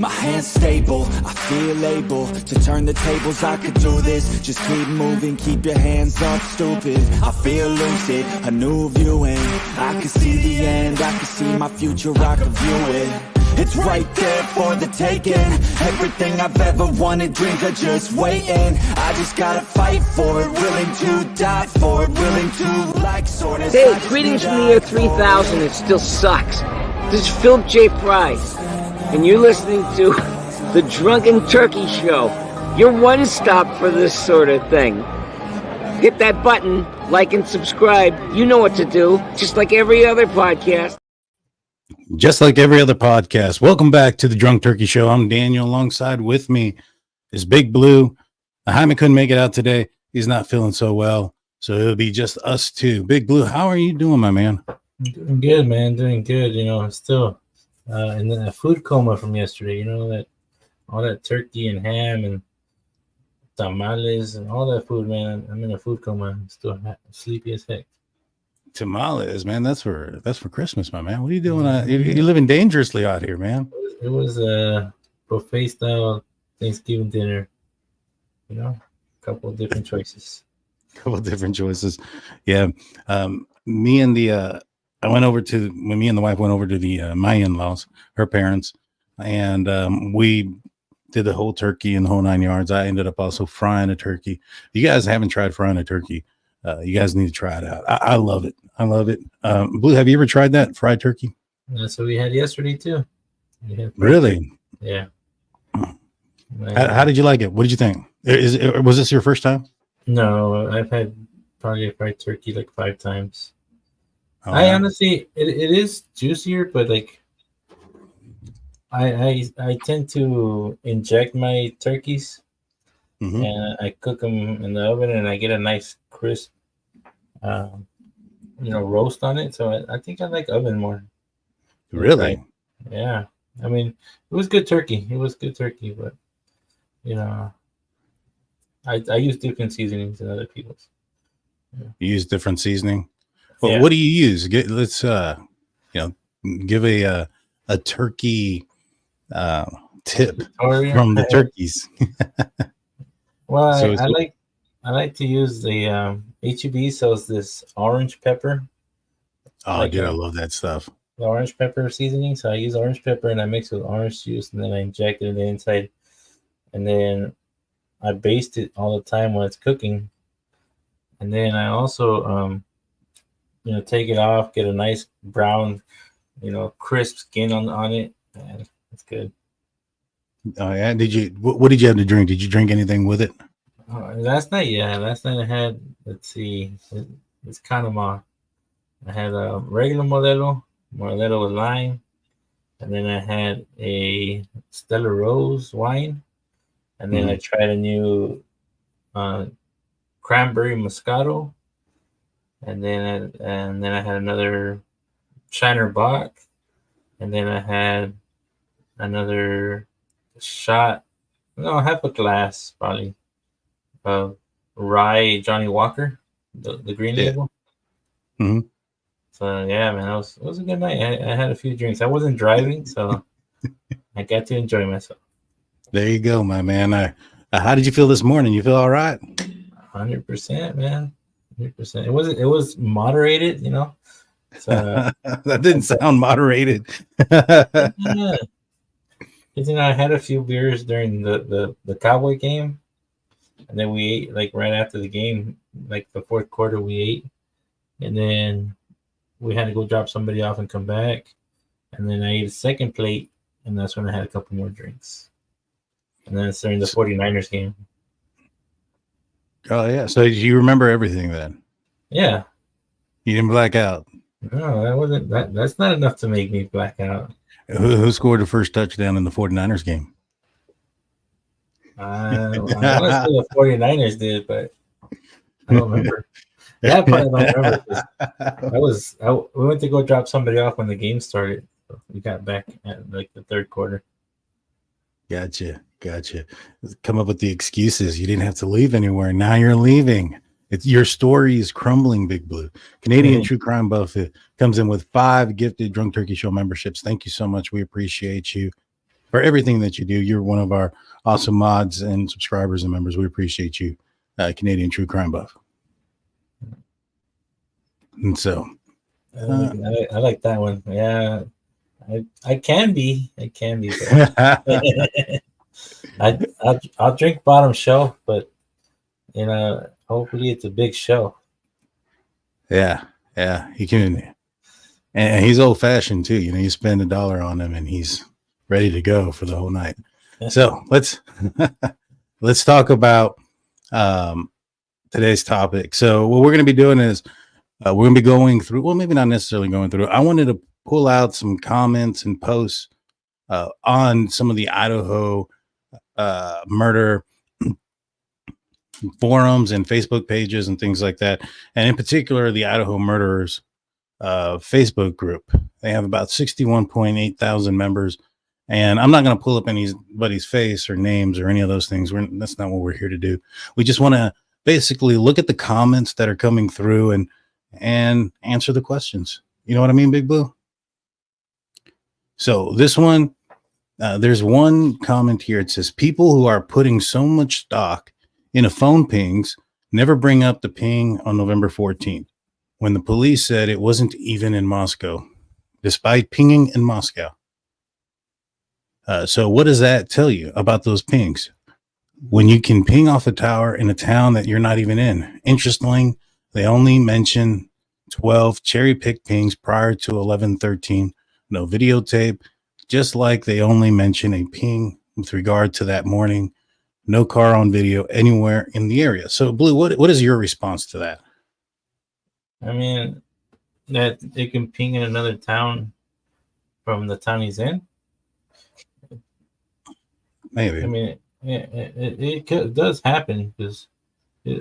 My hands stable, I feel able to turn the tables. I could do this, just keep moving, keep your hands up, stupid. I feel lucid, a new viewing. I can see the end, I can see my future, I can view it. It's right there for the taking. Everything I've ever wanted, dreams are just waiting. I just gotta fight for it, willing to die for it, willing to like sort of. Hey, greetings from the year 3000. It still sucks. This is Philip J. Price, and you're listening to the Drunken Turkey Show. Your one stop for this sort of thing. Hit that button, like and subscribe. You know what to do, just like every other podcast. Just like every other podcast. Welcome back to the Drunk Turkey Show. I'm Daniel. Alongside with me is Big Blue. Jaime couldn't make it out today. He's not feeling so well, so it'll be just us two. Big Blue, how are you doing, my man? Doing good, man. Doing good. You know, I'm still in a food coma from yesterday. You know, that all that turkey and ham and tamales and all that food, man. I'm in a food coma. I'm still sleepy as heck. Tamales, man. That's for Christmas, my man. What are you doing? You're living dangerously out here, man. It was a buffet style Thanksgiving dinner. You know, a couple of different choices. Yeah. Me and the me and the wife went over to the my in-laws, her parents, and we did the whole turkey and the whole 9 yards. I ended up also frying a turkey. If you guys haven't tried frying a turkey, you guys need to try it out. I love it. Blue, have you ever tried that fried turkey? That's what we had yesterday too. Really? Yeah. How did you like it? What did you think? Was this your first time? No, I've had probably a fried turkey like 5 times. Oh, I honestly, it is juicier, but like I tend to inject my turkeys, and I cook them in the oven, and I get a nice crisp, roast on it. So I think I like oven more. Really? Yeah. I mean, it was good turkey. But you know, I use different seasonings than other people's. Yeah. You use different seasoning. Well, yeah. What do you use? Let's give a turkey tip from the turkeys. Well, I like to use the HEB sells this orange pepper. Oh, dude, I love that stuff. The orange pepper seasoning. So I use orange pepper and I mix it with orange juice, and then I inject it in the inside, and then I baste it all the time while it's cooking. And then I also take it off, get a nice brown, crisp skin on it. Man, it's good. Oh yeah. What did you have to drink? Did you drink anything with it? Last night I had, let's see, it's kind of I had a regular Modelo with lime, and then I had a Stella Rose wine, and then I tried a new cranberry Moscato, and then I had another Shiner Bock, and then I had another shot, half a glass probably of rye Johnny Walker, the green label. Mm-hmm. So yeah, man, it was a good night. I had a few drinks. I wasn't driving, so I got to enjoy myself. There you go, my man. How did you feel this morning? You feel all right? 100%, man. 100%. It was moderated, So that didn't sound moderated. Yeah. I had a few beers during the Cowboy game, and then we ate like right after the game, like the fourth quarter we ate, and then we had to go drop somebody off and come back, and then I ate a second plate, and that's when I had a couple more drinks, and then it's during the 49ers game. Oh yeah, so you remember everything then? Yeah. You didn't black out? No, that wasn't that's not enough to make me black out. Who scored the first touchdown in the 49ers game? I want to say the 49ers did, but I don't remember. That part I don't remember. We went to go drop somebody off when the game started. So we got back at like the third quarter. Gotcha. Come up with the excuses. You didn't have to leave anywhere. Now you're leaving. Your story is crumbling, Big Blue. Canadian True Crime Buff comes in with 5 gifted Drunk Turkey Show memberships. Thank you so much. We appreciate you. for everything that you do. You're one of our awesome mods and subscribers and members. We appreciate you, Canadian True Crime Buff. And so, I like that one. Yeah, I can be. But I'll drink bottom shelf, but hopefully it's a big show. yeah, he can, and he's old fashioned too. You spend $1 on him, and he's ready to go for the whole night. So let's talk about today's topic. So what we're going to be doing is we're going to be going through. Well, maybe not necessarily going through. I wanted to pull out some comments and posts on some of the Idaho murder forums and Facebook pages and things like that, and in particular the Idaho Murderers Facebook group. They have about 61.8 thousand members, and I'm not going to pull up anybody's face or names or any of those things. That's not what we're here to do. We just want to basically look at the comments that are coming through and answer the questions. You know what I mean, Big Blue? So this one, there's one comment here. It says, people who are putting so much stock in a phone pings never bring up the ping on November 14th, when the police said it wasn't even in Moscow, despite pinging in Moscow. So what does that tell you about those pings? When you can ping off a tower in a town that you're not even in. Interestingly, they only mention 12 cherry-picked pings prior to 11:13. No videotape, just like they only mention a ping with regard to that morning. No car on video anywhere in the area. So, Blue, what is your response to that? I mean, that they can ping in another town from the town he's in. Maybe. I mean, it does happen, because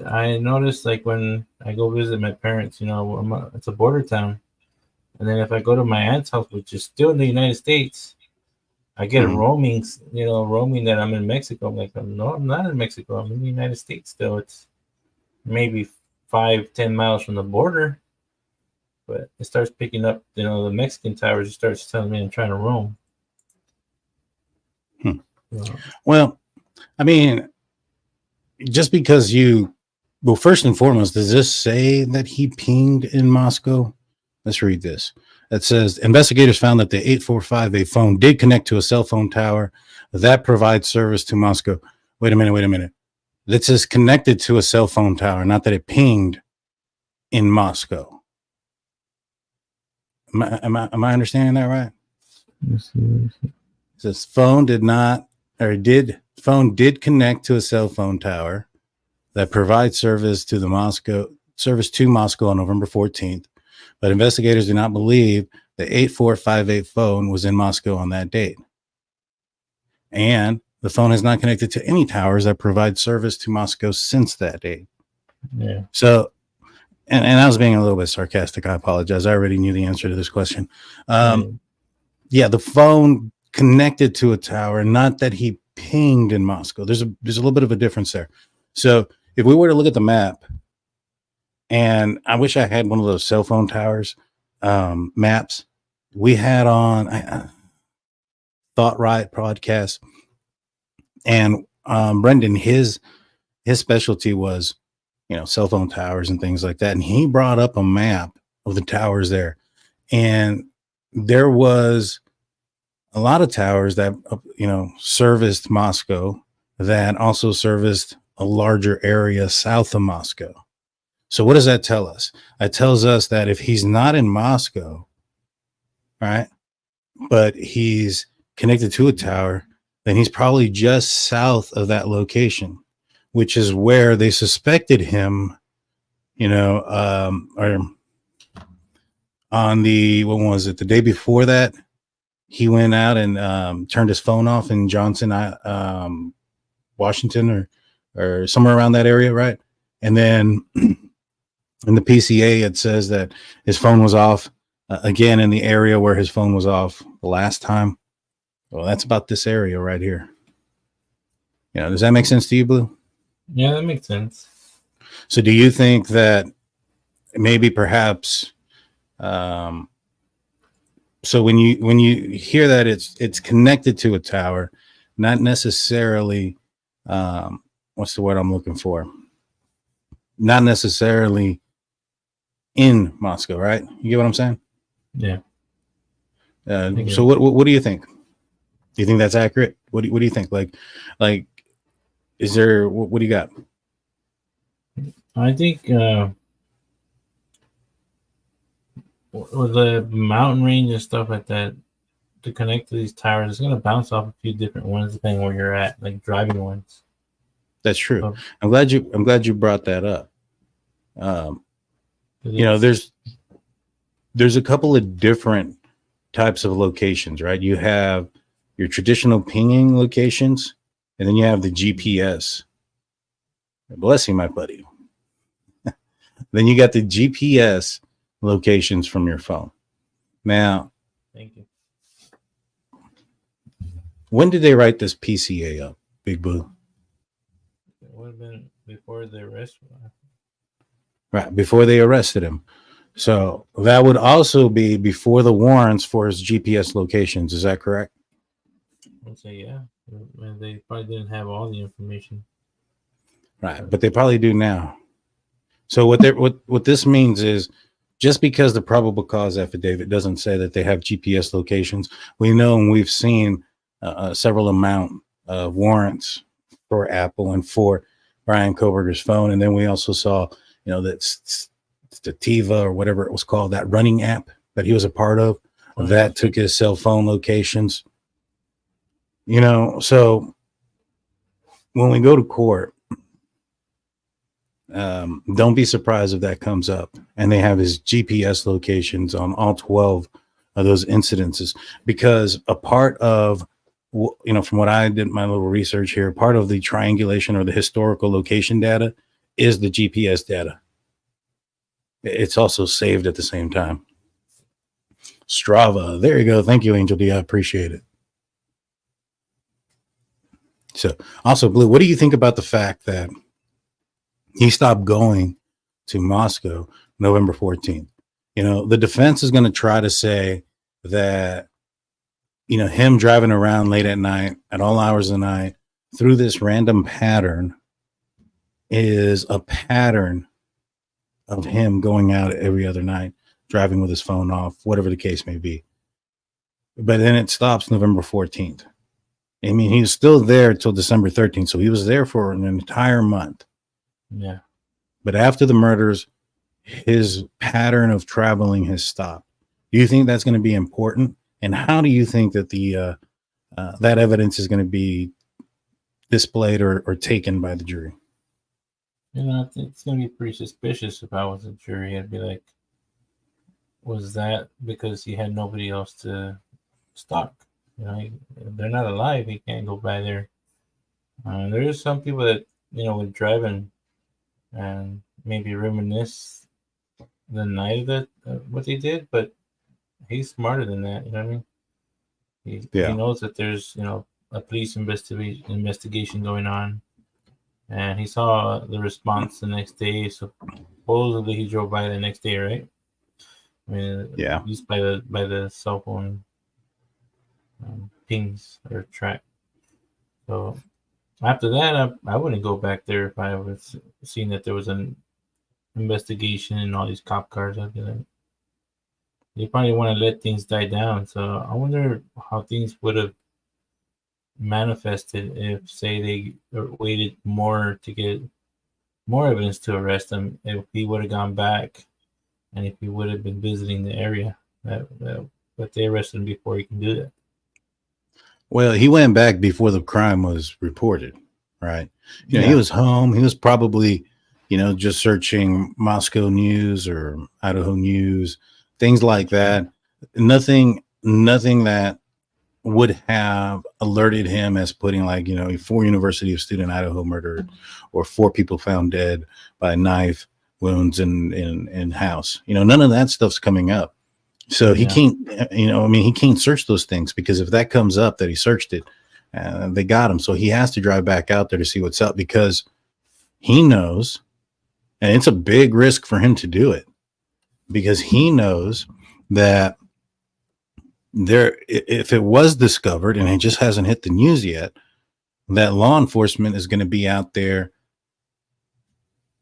I noticed, like, when I go visit my parents, it's a border town. And then if I go to my aunt's house, which is still in the United States, I get roaming that I'm in Mexico. I'm like, no, I'm not in Mexico. I'm in the United States still. It's maybe 5-10 miles from the border. But it starts picking up, the Mexican towers. It starts telling me I'm trying to roam. Well, I mean, just because first and foremost, does this say that he pinged in Moscow? Let's read this. It says, investigators found that the 845A phone did connect to a cell phone tower that provides service to Moscow. Wait a minute. That says connected to a cell phone tower, not that it pinged in Moscow. Am I understanding that right? Yes. It says phone did connect to a cell phone tower that provides service to Moscow on November 14th. But investigators do not believe the 8458 phone was in Moscow on that date. And the phone has not connected to any towers that provide service to Moscow since that date. Yeah. So, and I was being a little bit sarcastic. I apologize. I already knew the answer to this question. Yeah, the phone connected to a tower, not that he pinged in Moscow. There's a little bit of a difference there. So if we were to look at the map, and I wish I had one of those cell phone towers maps we had on Thought Right podcast, and Brendan, his specialty was cell phone towers and things like that, and he brought up a map of the towers there, and there was a lot of towers that serviced Moscow that also serviced a larger area south of Moscow. So what does that tell us? It tells us that if he's not in Moscow, right, but he's connected to a tower, then he's probably just south of that location, which is where they suspected him, or on the day before that, he went out and turned his phone off in Johnson, Washington, or somewhere around that area, right? And then in the PCA, it says that his phone was off again in the area where his phone was off the last time. Well, that's about this area right here. Does that make sense to you, Blue? Yeah, that makes sense. So do you think that maybe perhaps So when you hear that it's connected to a tower, not necessarily, what's the word I'm looking for? Not necessarily in Moscow, right? You get what I'm saying? Yeah. So what do you think? Do you think that's accurate? What do you think? Like, is there, what do you got? I think with the mountain range and stuff like that, to connect to these towers, it's going to bounce off a few different ones depending where you're at, like driving ones. That's true. So, I'm glad you brought that up. You know, there's a couple of different types of locations, right? You have your traditional pinging locations, and then you have the GPS. Bless you, my buddy. Then you got the GPS locations from your phone. Now, thank you. When did they write this PCA up, Big Boo? It would have been before the arrest. Right, before they arrested him. So that would also be before the warrants for his GPS locations. Is that correct? I'd say yeah. They probably didn't have all the information. Right, but they probably do now. So what this means is, just because the probable cause affidavit doesn't say that they have GPS locations, we know and we've seen several amount of warrants for Apple and for Bryan Kohberger's phone, and then we also saw, you know, that Stativa or whatever it was called, that running app that he was a part of, that took his cell phone locations. You know, so when we go to court, don't be surprised if that comes up and they have his GPS locations on all 12 of those incidences, because a part of, you know, from what I did my little research here, part of the triangulation or the historical location data is the GPS data. It's also saved at the same time. Strava. There you go. Thank you, Angel D. I appreciate it. So also, Blue, what do you think about the fact that he stopped going to Moscow November 14th? You know, the defense is going to try to say that, you know, him driving around late at night at all hours of the night through this random pattern is a pattern of him going out every other night, driving with his phone off, whatever the case may be. But then it stops November 14th. I mean, he was still there till December 13th. So he was there for an entire month. Yeah. But after the murders, his pattern of traveling has stopped. Do you think that's going to be important? And how do you think that the that evidence is going to be displayed or taken by the jury? You know, I think it's going to be pretty suspicious if I was a jury. I'd be like, was that because he had nobody else to stalk? You know, if they're not alive, he can't go by there. There is some people that, you know, would drive and maybe reminisce the night of that, what they did, but he's smarter than that. You know what I mean? He knows that there's, you know, a police investigation going on, and he saw the response the next day. So supposedly he drove by the next day, right? I mean, yeah, used by the cell phone pings or track. So after that, I wouldn't go back there if I was seeing that there was an investigation and all these cop cars. I'd be like, they probably want to let things die down. So I wonder how things would have manifested if, say, they waited more to get more evidence to arrest him. If he would have gone back, and if he would have been visiting the area, but they arrested him before he can do that. Well, he went back before the crime was reported, right? You know, he was home. He was probably, you know, just searching Moscow news or Idaho news, things like that. Nothing that would have alerted him as putting, like, you know, 4 University of Idaho murdered, or 4 people found dead by knife wounds in house. You know, none of that stuff's coming up. So he can't, you know, I mean, he can't search those things, because if that comes up that he searched it, they got him. So he has to drive back out there to see what's up, because he knows, and it's a big risk for him to do it, because he knows that if it was discovered and it just hasn't hit the news yet, that law enforcement is going to be out there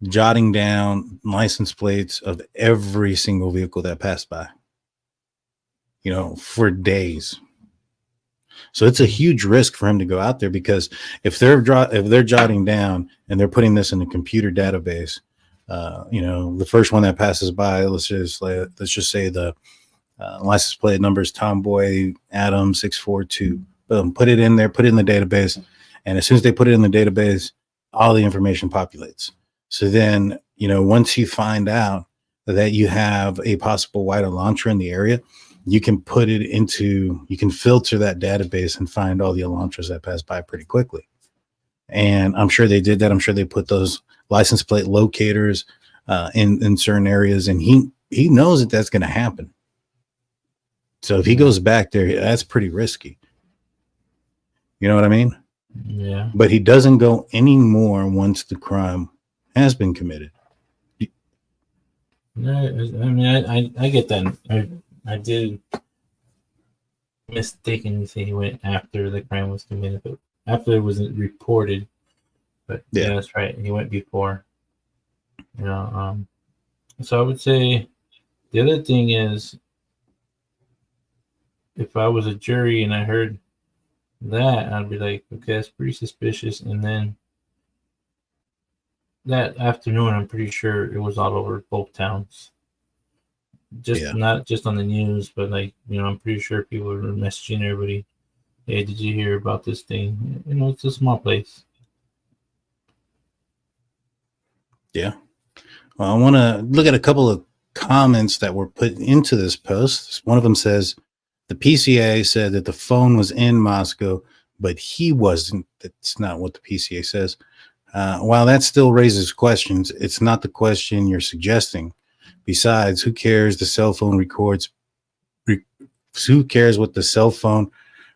jotting down license plates of every single vehicle that passed by, for days. So it's a huge risk for him to go out there, because if they're jotting down and they're putting this in a computer database, the first one that passes by, let's just say the license plate number is Tomboy Adam 642. Boom, put it in there, put it in the database, and as soon as they put it in the database, all the information populates. So then, once you find out that you have a possible white Elantra in the area, you can you can filter that database and find all the Elantras that pass by pretty quickly. And I'm sure they did that. I'm sure they put those license plate locators in certain areas, and he knows that that's going to happen. So if he goes back there, that's pretty risky. You know what I mean? Yeah. But he doesn't go anymore once the crime has been committed. No, I mean, I get that. I did mistakenly say he went after the crime was committed, but after it wasn't reported. But yeah, that's right. He went before. So I would say the other thing is, if I was a jury and I heard that, I'd be like, okay, that's pretty suspicious. And then that afternoon, I'm pretty sure it was all over both towns. Not just on the news, but I'm pretty sure people were messaging everybody. Hey, did you hear about this thing? It's a small place. Yeah. Well, I want to look at a couple of comments that were put into this post. One of them says, the PCA said that the phone was in Moscow, but he wasn't. That's not what the PCA says. While that still raises questions, it's not the question you're suggesting. Besides, who cares? The cell phone records. Who cares what the cell phone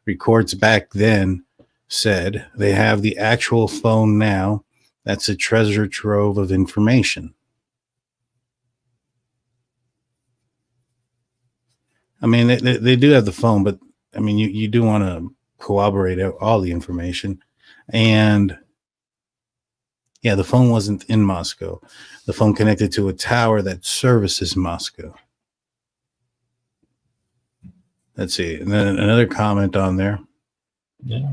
records back then said? They have the actual phone now. That's a treasure trove of information. I mean, they do have the phone, but I mean, you do want to corroborate all the information. And yeah, the phone wasn't in Moscow. The phone connected to a tower that services Moscow. Let's see. And then another comment on there. Yeah.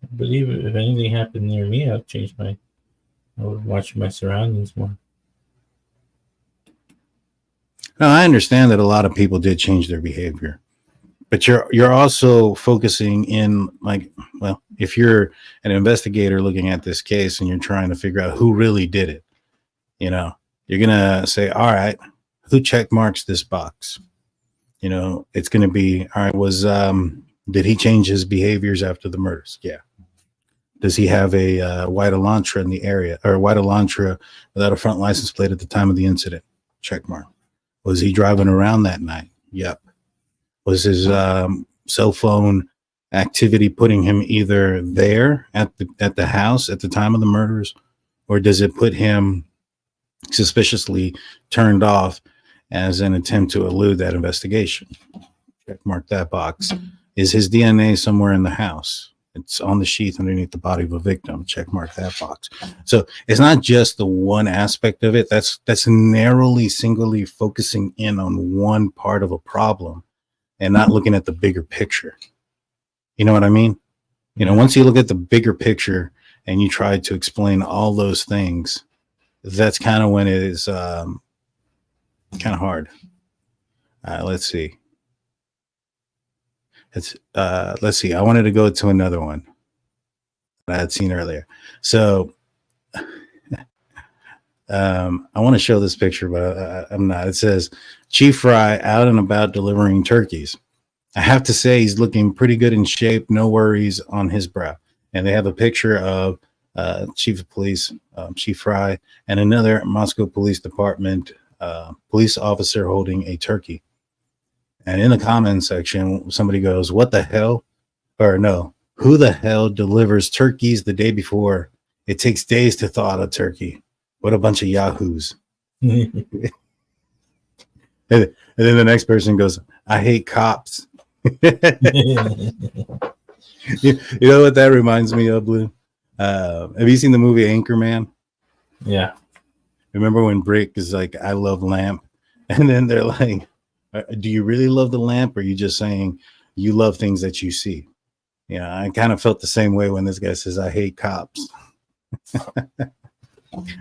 I believe if anything happened near me, I would watch my surroundings more. Now, I understand that a lot of people did change their behavior, but you're also focusing in if you're an investigator looking at this case and you're trying to figure out who really did it, you're going to say, all right, who check marks this box? It's going to be, all right, did he change his behaviors after the murders? Yeah. Does he have a white Elantra in the area, or a white Elantra without a front license plate at the time of the incident? Check mark. Was he driving around that night? Yep. Was his cell phone activity putting him either there at the house at the time of the murders, or does it put him suspiciously turned off as an attempt to elude that investigation? Check mark that box. Is his DNA somewhere in the house? It's on the sheath underneath the body of a victim. Check mark that box. So it's not just the one aspect of it. That's narrowly, singly focusing in on one part of a problem and not looking at the bigger picture. You know what I mean? Once you look at the bigger picture and you try to explain all those things, that's kind of when it is kind of hard. Let's see. Let's see. I wanted to go to another one that I had seen earlier. So I want to show this picture, but I'm not. It says Chief Fry out and about delivering turkeys. I have to say he's looking pretty good in shape. No worries on his brow. And they have a picture of Chief of Police, Chief Fry, and another Moscow Police Department police officer holding a turkey. And in the comment section, somebody goes, what the hell? Or no, who the hell delivers turkeys the day before? It takes days to thaw out a turkey. What a bunch of yahoos. And then the next person goes, I hate cops. You know what that reminds me of, Blue? Have you seen the movie Anchorman? Yeah. Remember when Brick is like, I love lamp? And then they're like, do you really love the lamp? Or are you just saying you love things that you see? Yeah, I kind of felt the same way when this guy says, I hate cops.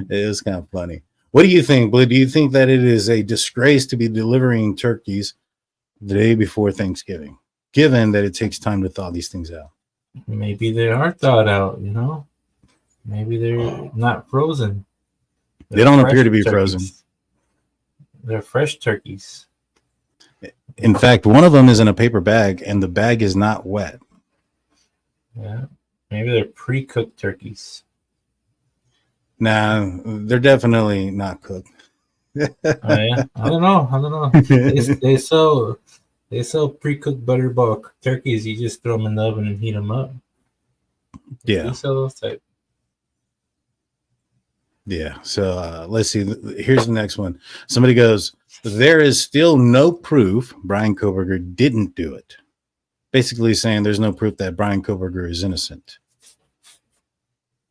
It was kind of funny. What do you think, Blue? Do you think that it is a disgrace to be delivering turkeys the day before Thanksgiving, given that it takes time to thaw these things out? Maybe they are thawed out, you know? Maybe they're not frozen. They don't appear to be frozen. They're fresh turkeys. In fact, one of them is in a paper bag, and the bag is not wet. Yeah. Maybe they're pre-cooked turkeys. Nah, they're definitely not cooked. Oh, yeah? I don't know. They sell pre-cooked butterball turkeys. You just throw them in the oven and heat them up. Yeah. They sell those type. Yeah. So let's see. Here's the next one. Somebody goes, there is still no proof Bryan Kohberger didn't do it. Basically saying there's no proof that Bryan Kohberger is innocent.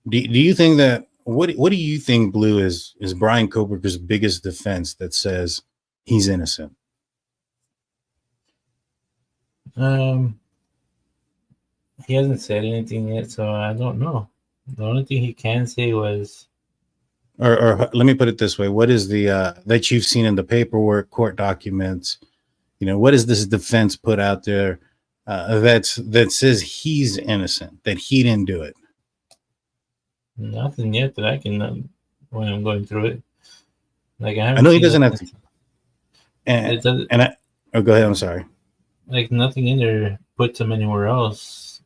Do you think that, what do you think, Blue, is Bryan Kohberger's biggest defense that says he's innocent? He hasn't said anything yet, so I don't know. The only thing he can say was, or let me put it this way: what is the that you've seen in the paperwork, court documents? You know, what is this defense put out there that says he's innocent, that he didn't do it? nothing yet that I can when I'm going through it. Like I know he doesn't have to. And oh, go ahead. I'm sorry. Like nothing in there puts him anywhere else.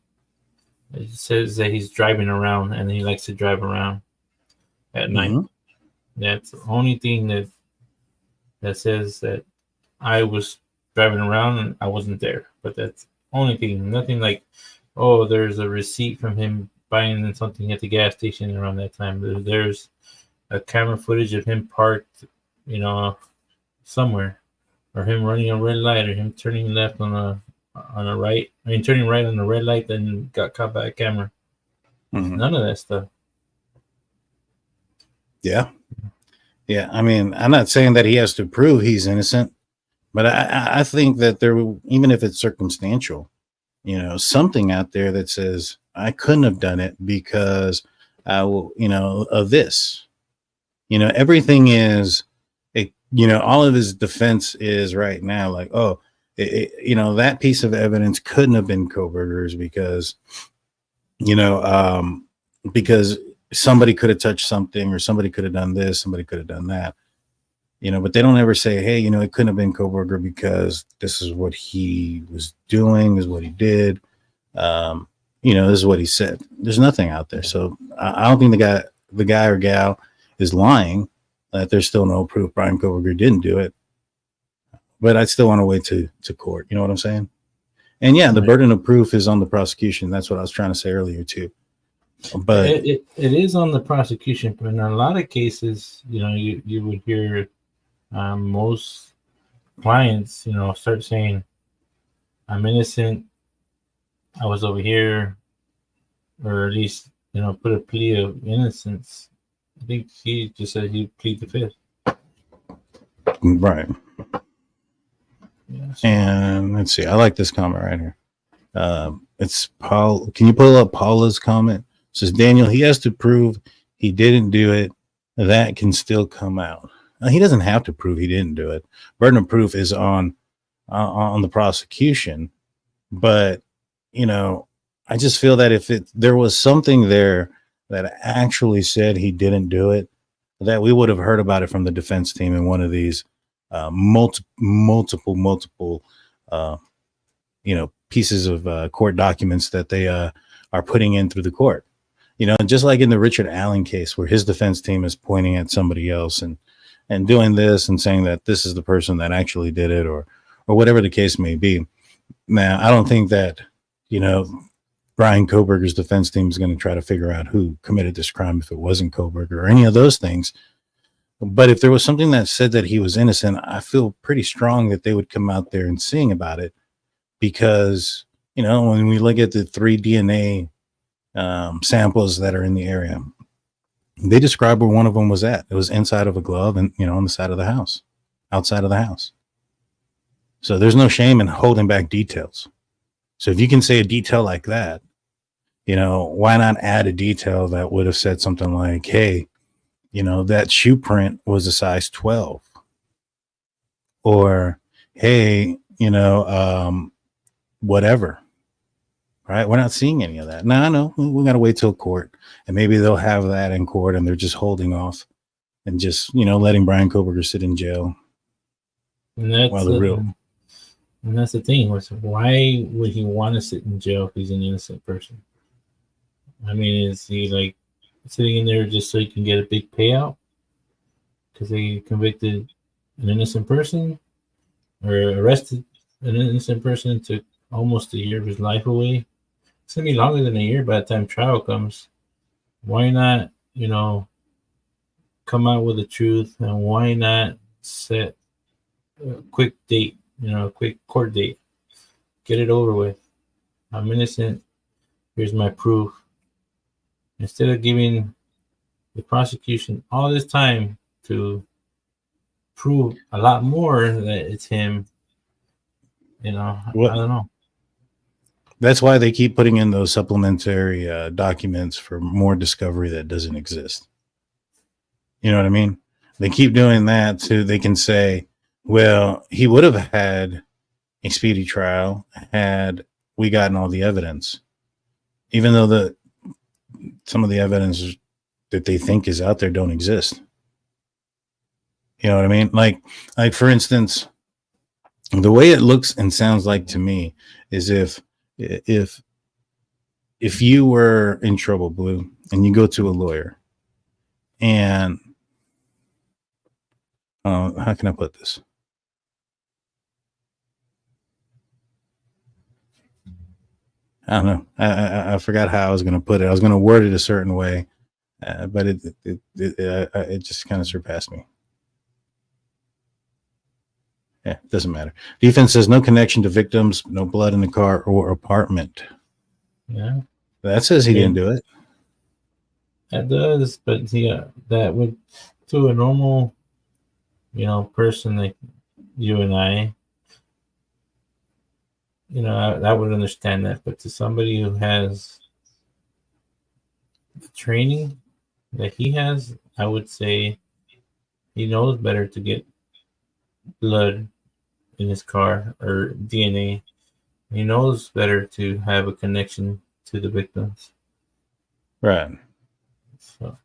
It says that he's driving around and he likes to drive around at night. That's the only thing that says that I was driving around and I wasn't there. But that's the only thing. Nothing like, oh, there's a receipt from him buying something at the gas station around that time. There's a camera footage of him parked, you know, somewhere, or him running a red light, or him turning left on a right. I mean, turning right on a red light, then got caught by a camera. None of that stuff. Yeah. Yeah. I mean, I'm not saying that he has to prove he's innocent, but I think that there, even if it's circumstantial, you know, something out there that says I couldn't have done it because I will, you know, of this, you know, everything is, you know, all of his defense is right now like, oh, you know, that piece of evidence couldn't have been Kohberger's because, you know, because somebody could have touched something, or somebody could have done this, somebody could have done that, you know, but they don't ever say, hey, you know, it couldn't have been Kohberger because this is what he was doing, is what he did. You know, this is what he said. There's nothing out there. So I don't think the guy or gal is lying, that there's still no proof Bryan Kohberger didn't do it. But I still want to wait to court. You know what I'm saying? And yeah, the burden of proof is on the prosecution. That's what I was trying to say earlier too. But it is on the prosecution. But in a lot of cases, you know, you would hear most clients, you know, start saying, I'm innocent, I was over here, or at least, you know, put a plea of innocence. I think he just said he plead the fifth. Right. Yeah, so. And let's see. I like this comment right here. It's Paul. Can you pull up Paula's comment? It says, Daniel, he has to prove he didn't do it. That can still come out. He doesn't have to prove he didn't do it. Burden of proof is on the prosecution. But, you know, I just feel that if there was something there that actually said he didn't do it, that we would have heard about it from the defense team in one of these multiple you know, pieces of court documents that they are putting in through the court. You know, just like in the Richard Allen case, where his defense team is pointing at somebody else and doing this and saying that this is the person that actually did it, or whatever the case may be. Now, I don't think that, you know, Bryan Kohberger's defense team is going to try to figure out who committed this crime if it wasn't Kohberger or any of those things. But if there was something that said that he was innocent, I feel pretty strong that they would come out there and sing about it, because, when we look at the 3 DNA samples that are in the area, they describe where one of them was at. It was inside of a glove and, on the side of the house, outside of the house. So there's no shame in holding back details. So if you can say a detail like that, why not add a detail that would have said something like, hey, that shoe print was a size 12, or, hey, whatever. Right? We're not seeing any of that. Now, I know we got to wait till court, and maybe they'll have that in court, and they're just holding off and just, letting Bryan Kohberger sit in jail. And that's the thing. Why would he want to sit in jail if he's an innocent person? I mean, is he like sitting in there just so he can get a big payout because they convicted an innocent person, or arrested an innocent person and took almost a year of his life away? It's gonna be longer than a year by the time trial comes. Why not, come out with the truth, and why not set a quick date, a quick court date, get it over with. I'm innocent. Here's my proof. Instead of giving the prosecution all this time to prove a lot more that it's him, I don't know. That's why they keep putting in those supplementary documents for more discovery that doesn't exist. You know what I mean? They keep doing that so they can say, well, he would have had a speedy trial had we gotten all the evidence, even though some of the evidence that they think is out there don't exist. You know what I mean? Like for instance, the way it looks and sounds like to me is if you were in trouble, Blue, and you go to a lawyer, and how can I put this? I don't know. I forgot how I was going to put it. I was going to word it a certain way, but it just kind of surpassed me. Yeah, it doesn't matter. Defense says no connection to victims, no blood in the car or apartment. Yeah. That says he didn't do it. That does, but that would, to a normal, person like you and I, I would understand that. But to somebody who has the training that he has, I would say he knows better to get blood in his car or DNA. He knows better to have a connection to the victims. Right. So,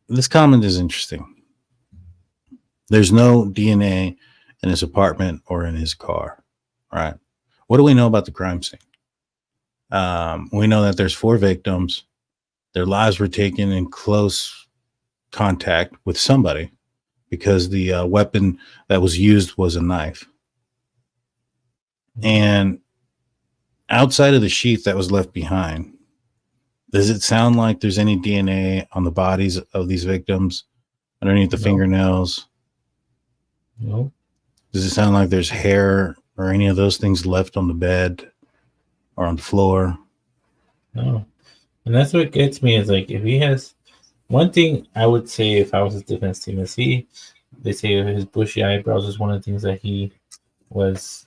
this comment is interesting. There's no DNA in his apartment or in his car. Right. What do we know about the crime scene? We know that there's 4 victims. Their lives were taken in close contact with somebody because the weapon that was used was a knife. And outside of the sheath that was left behind, does it sound like there's any DNA on the bodies of these victims underneath the fingernails? No. Does it sound like there's hair or any of those things left on the bed or on the floor? No. And that's what gets me is like, if he has one thing I would say, if I was his defense team, is they say his bushy eyebrows is one of the things that he was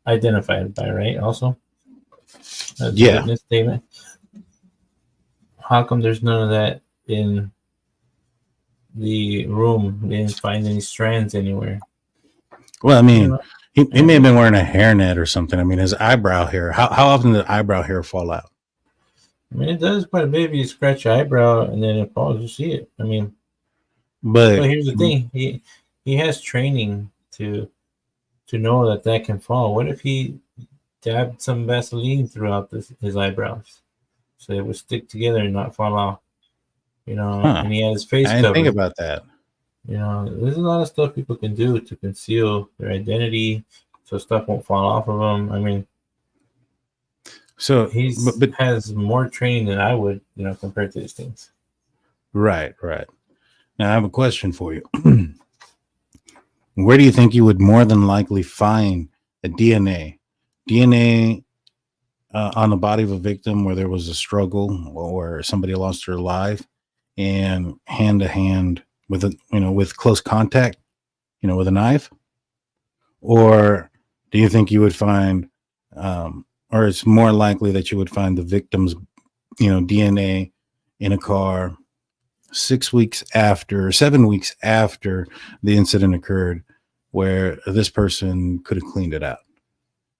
identified by, right? Also, Yeah. Witness statement. How come there's none of that in the room? They didn't find any strands anywhere. Well, I mean, he may have been wearing a hairnet or something. I mean, his eyebrow hair. How often did eyebrow hair fall out? I mean, it does quite a bit. If you scratch your eyebrow and then it falls, you see it. I mean, but here's the thing: he has training to know that can fall. What if he dabbed some Vaseline throughout his eyebrows so it would stick together and not fall off? And he had his face covered. I didn't think about that. There's a lot of stuff people can do to conceal their identity so stuff won't fall off of them. I mean, so he has more training than I would, compared to these things. Right. Now I have a question for you. where do you think you would more than likely find a DNA? DNA on the body of a victim where there was a struggle or somebody lost their life, and hand to hand with a, with close contact, with a knife? Or do you think you would find, or it's more likely that you would find the victim's, DNA in a car 7 weeks after the incident occurred, where this person could have cleaned it out?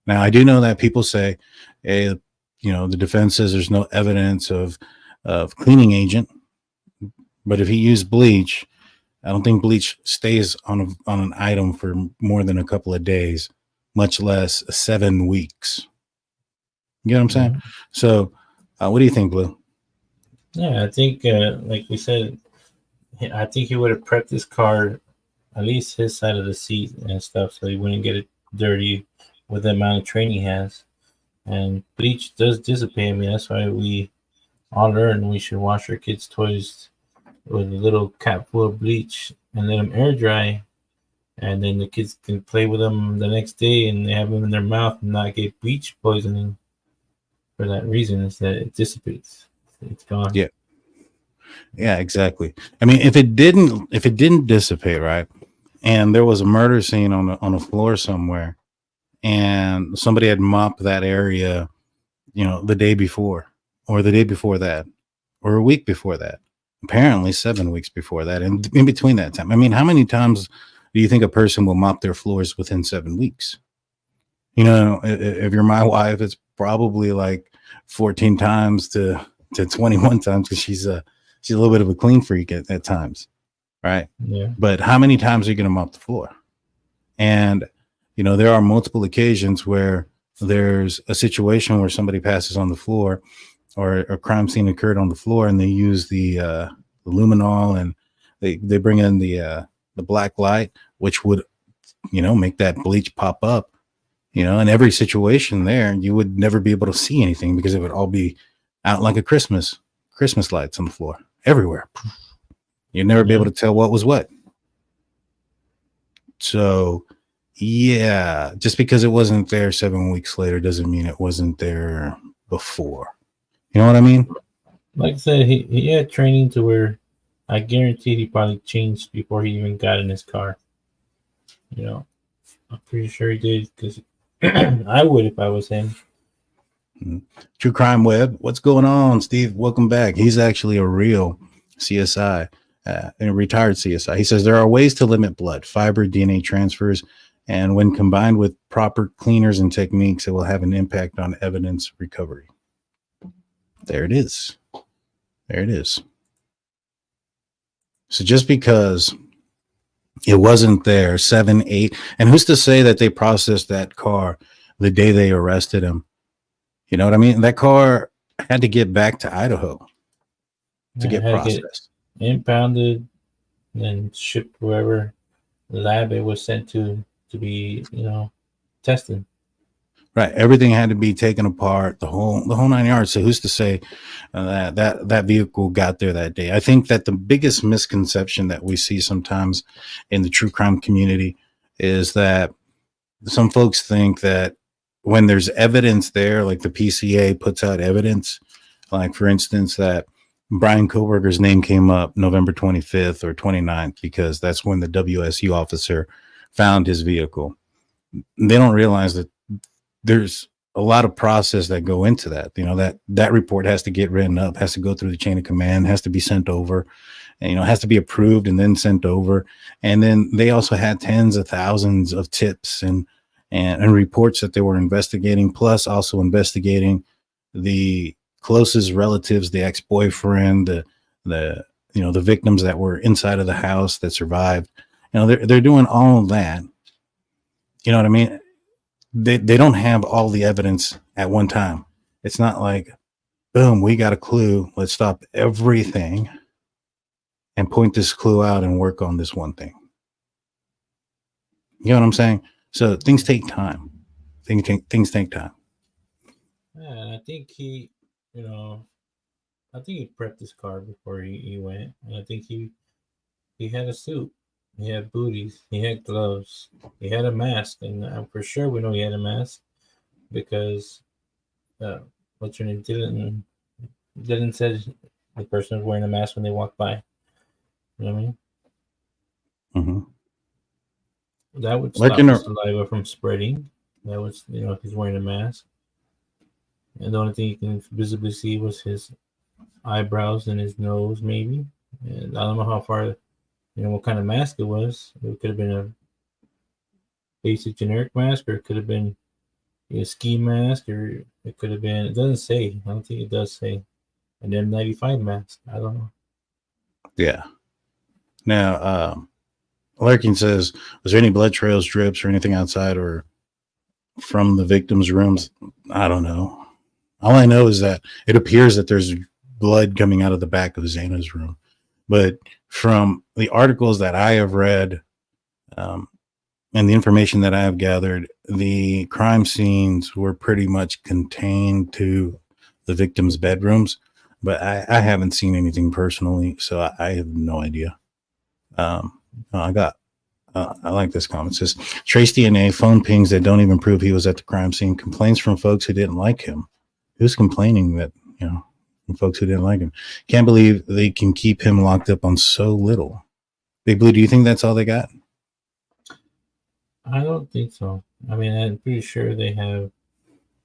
Now, I do know that people say, hey, the defense says there's no evidence of cleaning agent, but if he used bleach, I don't think bleach stays on an item for more than a couple of days, much less 7 weeks. You know what I'm saying? Mhm. So, what do you think, Blue? Yeah, I think, like we said, I think he would have prepped his car, at least his side of the seat and stuff, so he wouldn't get it dirty with the amount of training he has. And bleach does dissipate. I mean, that's why we all learn we should wash our kids' toys with a little cap full of bleach and let them air dry. And then the kids can play with them the next day and they have them in their mouth and not get bleach poisoning. For that reason, is that it dissipates. It's gone. Yeah. Yeah, exactly. I mean, if it didn't dissipate, right, and there was a murder scene on a floor somewhere, and somebody had mopped that area, the day before, or the day before that, or a week before that, apparently 7 weeks before that, and in between that time, I mean, how many times do you think a person will mop their floors within 7 weeks? If you're my wife, it's probably like 14 times to 21 times, because she's a little bit of a clean freak at times, right? Yeah. But how many times are you going to mop the floor? And there are multiple occasions where there's a situation where somebody passes on the floor, or a crime scene occurred on the floor, and they use the luminol, and they bring in the black light, which would make that bleach pop up. In every situation there, you would never be able to see anything because it would all be out like a Christmas lights on the floor everywhere. You'd never be able to tell what was what. So, yeah, just because it wasn't there 7 weeks later doesn't mean it wasn't there before. You know what I mean? Like I said, he had training to where I guarantee he probably changed before he even got in his car. I'm pretty sure he did, because I would if I was him. True Crime Web, what's going on, Steve? Welcome back. He's actually a real CSI, a retired CSI. He says there are ways to limit blood, fiber, DNA transfers, and when combined with proper cleaners and techniques, it will have an impact on evidence recovery. There it is. So just because it wasn't there 7, 8, and who's to say that they processed that car the day they arrested him? You know what I mean? That car had to get back to Idaho to get processed. Get impounded, and then shipped wherever lab it was sent to be, tested. Right. Everything had to be taken apart, the whole 9 yards. So who's to say that vehicle got there that day? I think that the biggest misconception that we see sometimes in the true crime community is that some folks think that when there's evidence there, like the PCA puts out evidence, like for instance, that Bryan Kohberger's name came up November 25th or 29th, because that's when the WSU officer found his vehicle. They don't realize that there's a lot of process that go into that. That report has to get written up, has to go through the chain of command, has to be sent over, and has to be approved and then sent over. And then they also had tens of thousands of tips and reports that they were investigating, plus also investigating the closest relatives, the ex-boyfriend, the victims that were inside of the house that survived. They're doing all of that. You know what I mean? They don't have all the evidence at one time. It's not like, boom, we got a clue. Let's stop everything and point this clue out and work on this one thing. You know what I'm saying? So things take time. Things take time. Yeah, I think he prepped his car before he went, and I think he had a suit. He had booties. He had gloves. He had a mask, and I'm for sure we know he had a mask because what's her name didn't say the person was wearing a mask when they walked by. You know what I mean? Mm-hmm. That would stop the saliva from spreading. That was, if he's wearing a mask. And the only thing you can visibly see was his eyebrows and his nose, maybe. And I don't know how far, what kind of mask it was. It could have been a basic generic mask, or it could have been a ski mask, or it could have been, it doesn't say. I don't think it does say. An N95 mask. I don't know. Yeah. Now, Larkin says, was there any blood trails, drips, or anything outside or from the victim's rooms? I don't know. All I know is that it appears that there's blood coming out of the back of Xana's room. But from the articles that I have read and the information that I have gathered, the crime scenes were pretty much contained to the victim's bedrooms. But I haven't seen anything personally, so I have no idea. I like this comment. It says, trace DNA, phone pings that don't even prove he was at the crime scene, complaints from folks who didn't like him. Who's complaining that, from folks who didn't like him? Can't believe they can keep him locked up on so little. Big Blue, do you think that's all they got? I don't think so. I mean, I'm pretty sure they have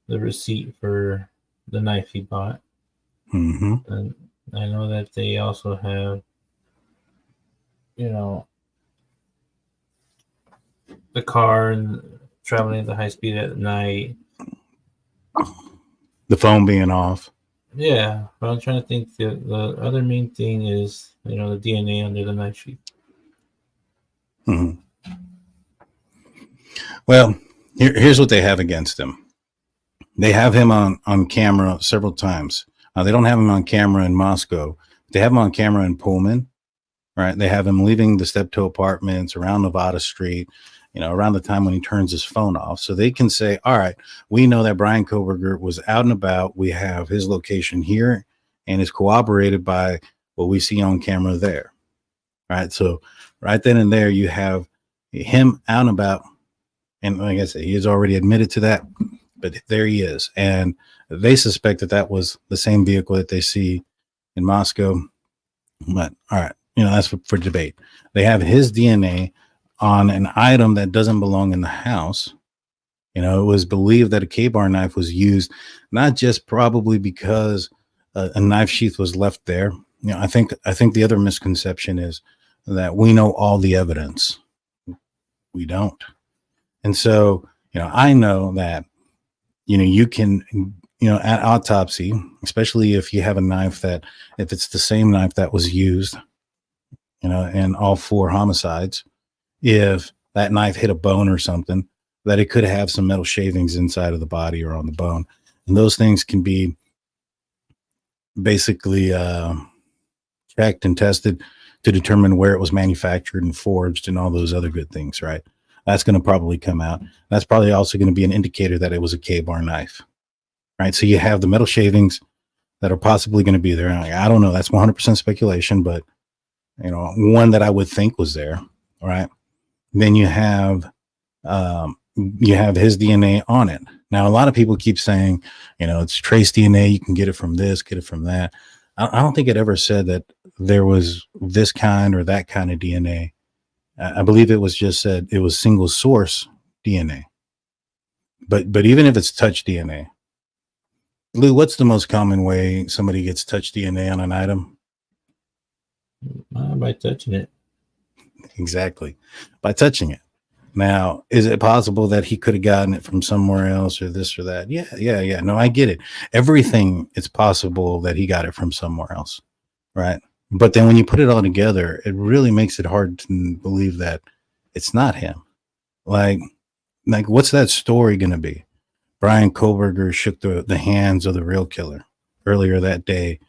the receipt for the knife he bought. Mm-hmm. And I know that they also have, the car and traveling at the high speed at night. The phone being off. Yeah, but I'm trying to think. The other main thing is, the DNA under the knife sheath. Mm-hmm. Well, here's what they have against him. They have him on camera several times. They don't have him on camera in Moscow. They have him on camera in Pullman, right? They have him leaving the Steptoe Apartments around Nevada Street, around the time when he turns his phone off. So they can say, all right, we know that Bryan Kohberger was out and about. We have his location here and is corroborated by what we see on camera there. Right. So right then and there, you have him out and about. And like I said, he has already admitted to that, but there he is. And they suspect that was the same vehicle that they see in Moscow. But all right, that's for debate. They have his DNA on an item that doesn't belong in the house. It was believed that a K-bar knife was used, not just probably because a knife sheath was left there. I think the other misconception is that we know all the evidence. We don't. And so, I know that, you can, at autopsy, especially if you have a knife if it's the same knife that was used, in all 4 homicides, if that knife hit a bone or something, that it could have some metal shavings inside of the body or on the bone. And those things can be basically checked and tested to determine where it was manufactured and forged and all those other good things, right? That's going to probably come out. That's probably also going to be an indicator that it was a K-bar knife, right? So you have the metal shavings that are possibly going to be there. I don't know. That's 100% speculation, but, one that I would think was there, right? Then you have his DNA on it. Now, a lot of people keep saying, it's trace DNA. You can get it from this, get it from that. I don't think it ever said that there was this kind or that kind of DNA. I believe it was just said it was single source DNA. But even if it's touch DNA, Lou, what's the most common way somebody gets touch DNA on an item? By touching it. Exactly. By touching it. Now, is it possible that he could have gotten it from somewhere else or this or that? Yeah. No, I get it. Everything, it's possible that he got it from somewhere else, right? But then when you put it all together, it really makes it hard to believe that it's not him. Like what's that story going to be? Bryan Kohberger shook the hands of the real killer earlier that day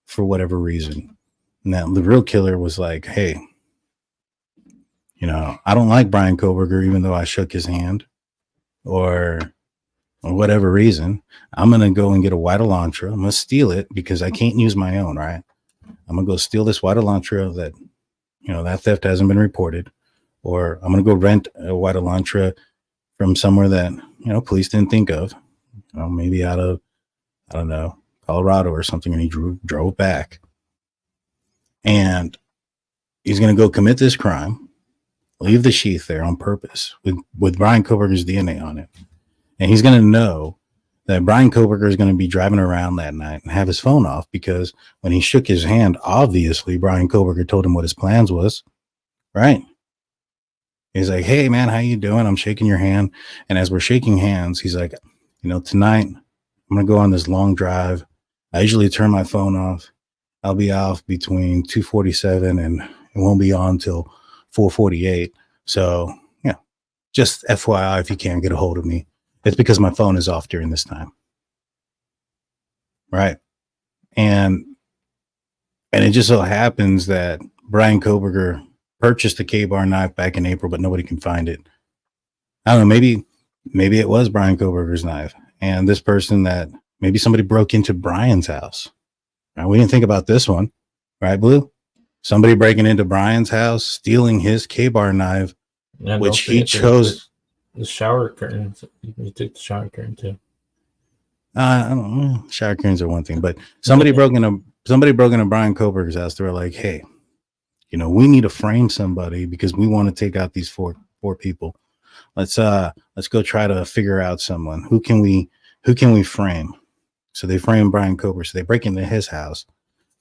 for whatever reason. Now, the real killer was like, hey, I don't like Bryan Kohberger, even though I shook his hand or whatever reason. I'm going to go and get a white Elantra. I'm going to steal it because I can't use my own, right? I'm going to go steal this white Elantra that, that theft hasn't been reported. or I'm going to go rent a white Elantra from somewhere that, police didn't think of, maybe out of, I don't know, Colorado or something. And he drove back, and he's going to go commit this crime, leave the sheath there on purpose with Bryan Kohberger's DNA on it. And he's going to know that Bryan Kohberger is going to be driving around that night and have his phone off, because when he shook his hand, obviously Bryan Kohberger told him what his plans was, right? He's like, hey, man, how you doing? I'm shaking your hand. And as we're shaking hands, he's like, tonight I'm going to go on this long drive. I usually turn my phone off. I'll be off between 2:47 and it won't be on till 4:48. So, just FYI, if you can't get a hold of me, it's because my phone is off during this time. Right. And it just so happens that Bryan Kohberger purchased the K-bar knife back in April, but nobody can find it. I don't know. Maybe it was Bryan Kohberger's knife. And this person that maybe somebody broke into Bryan's house. Right? We didn't think about this one. Right, Blue? Somebody breaking into Bryan's house, stealing his K-bar knife, And which he chose. The shower curtains. You took the shower curtain too. I don't know. Shower curtains are one thing, but somebody broke into Bryan Kohberger's house. They were like, hey, we need to frame somebody because we want to take out these four people. Let's go try to figure out someone. Who can we frame? So they frame Bryan Kohberger. So they break into his house,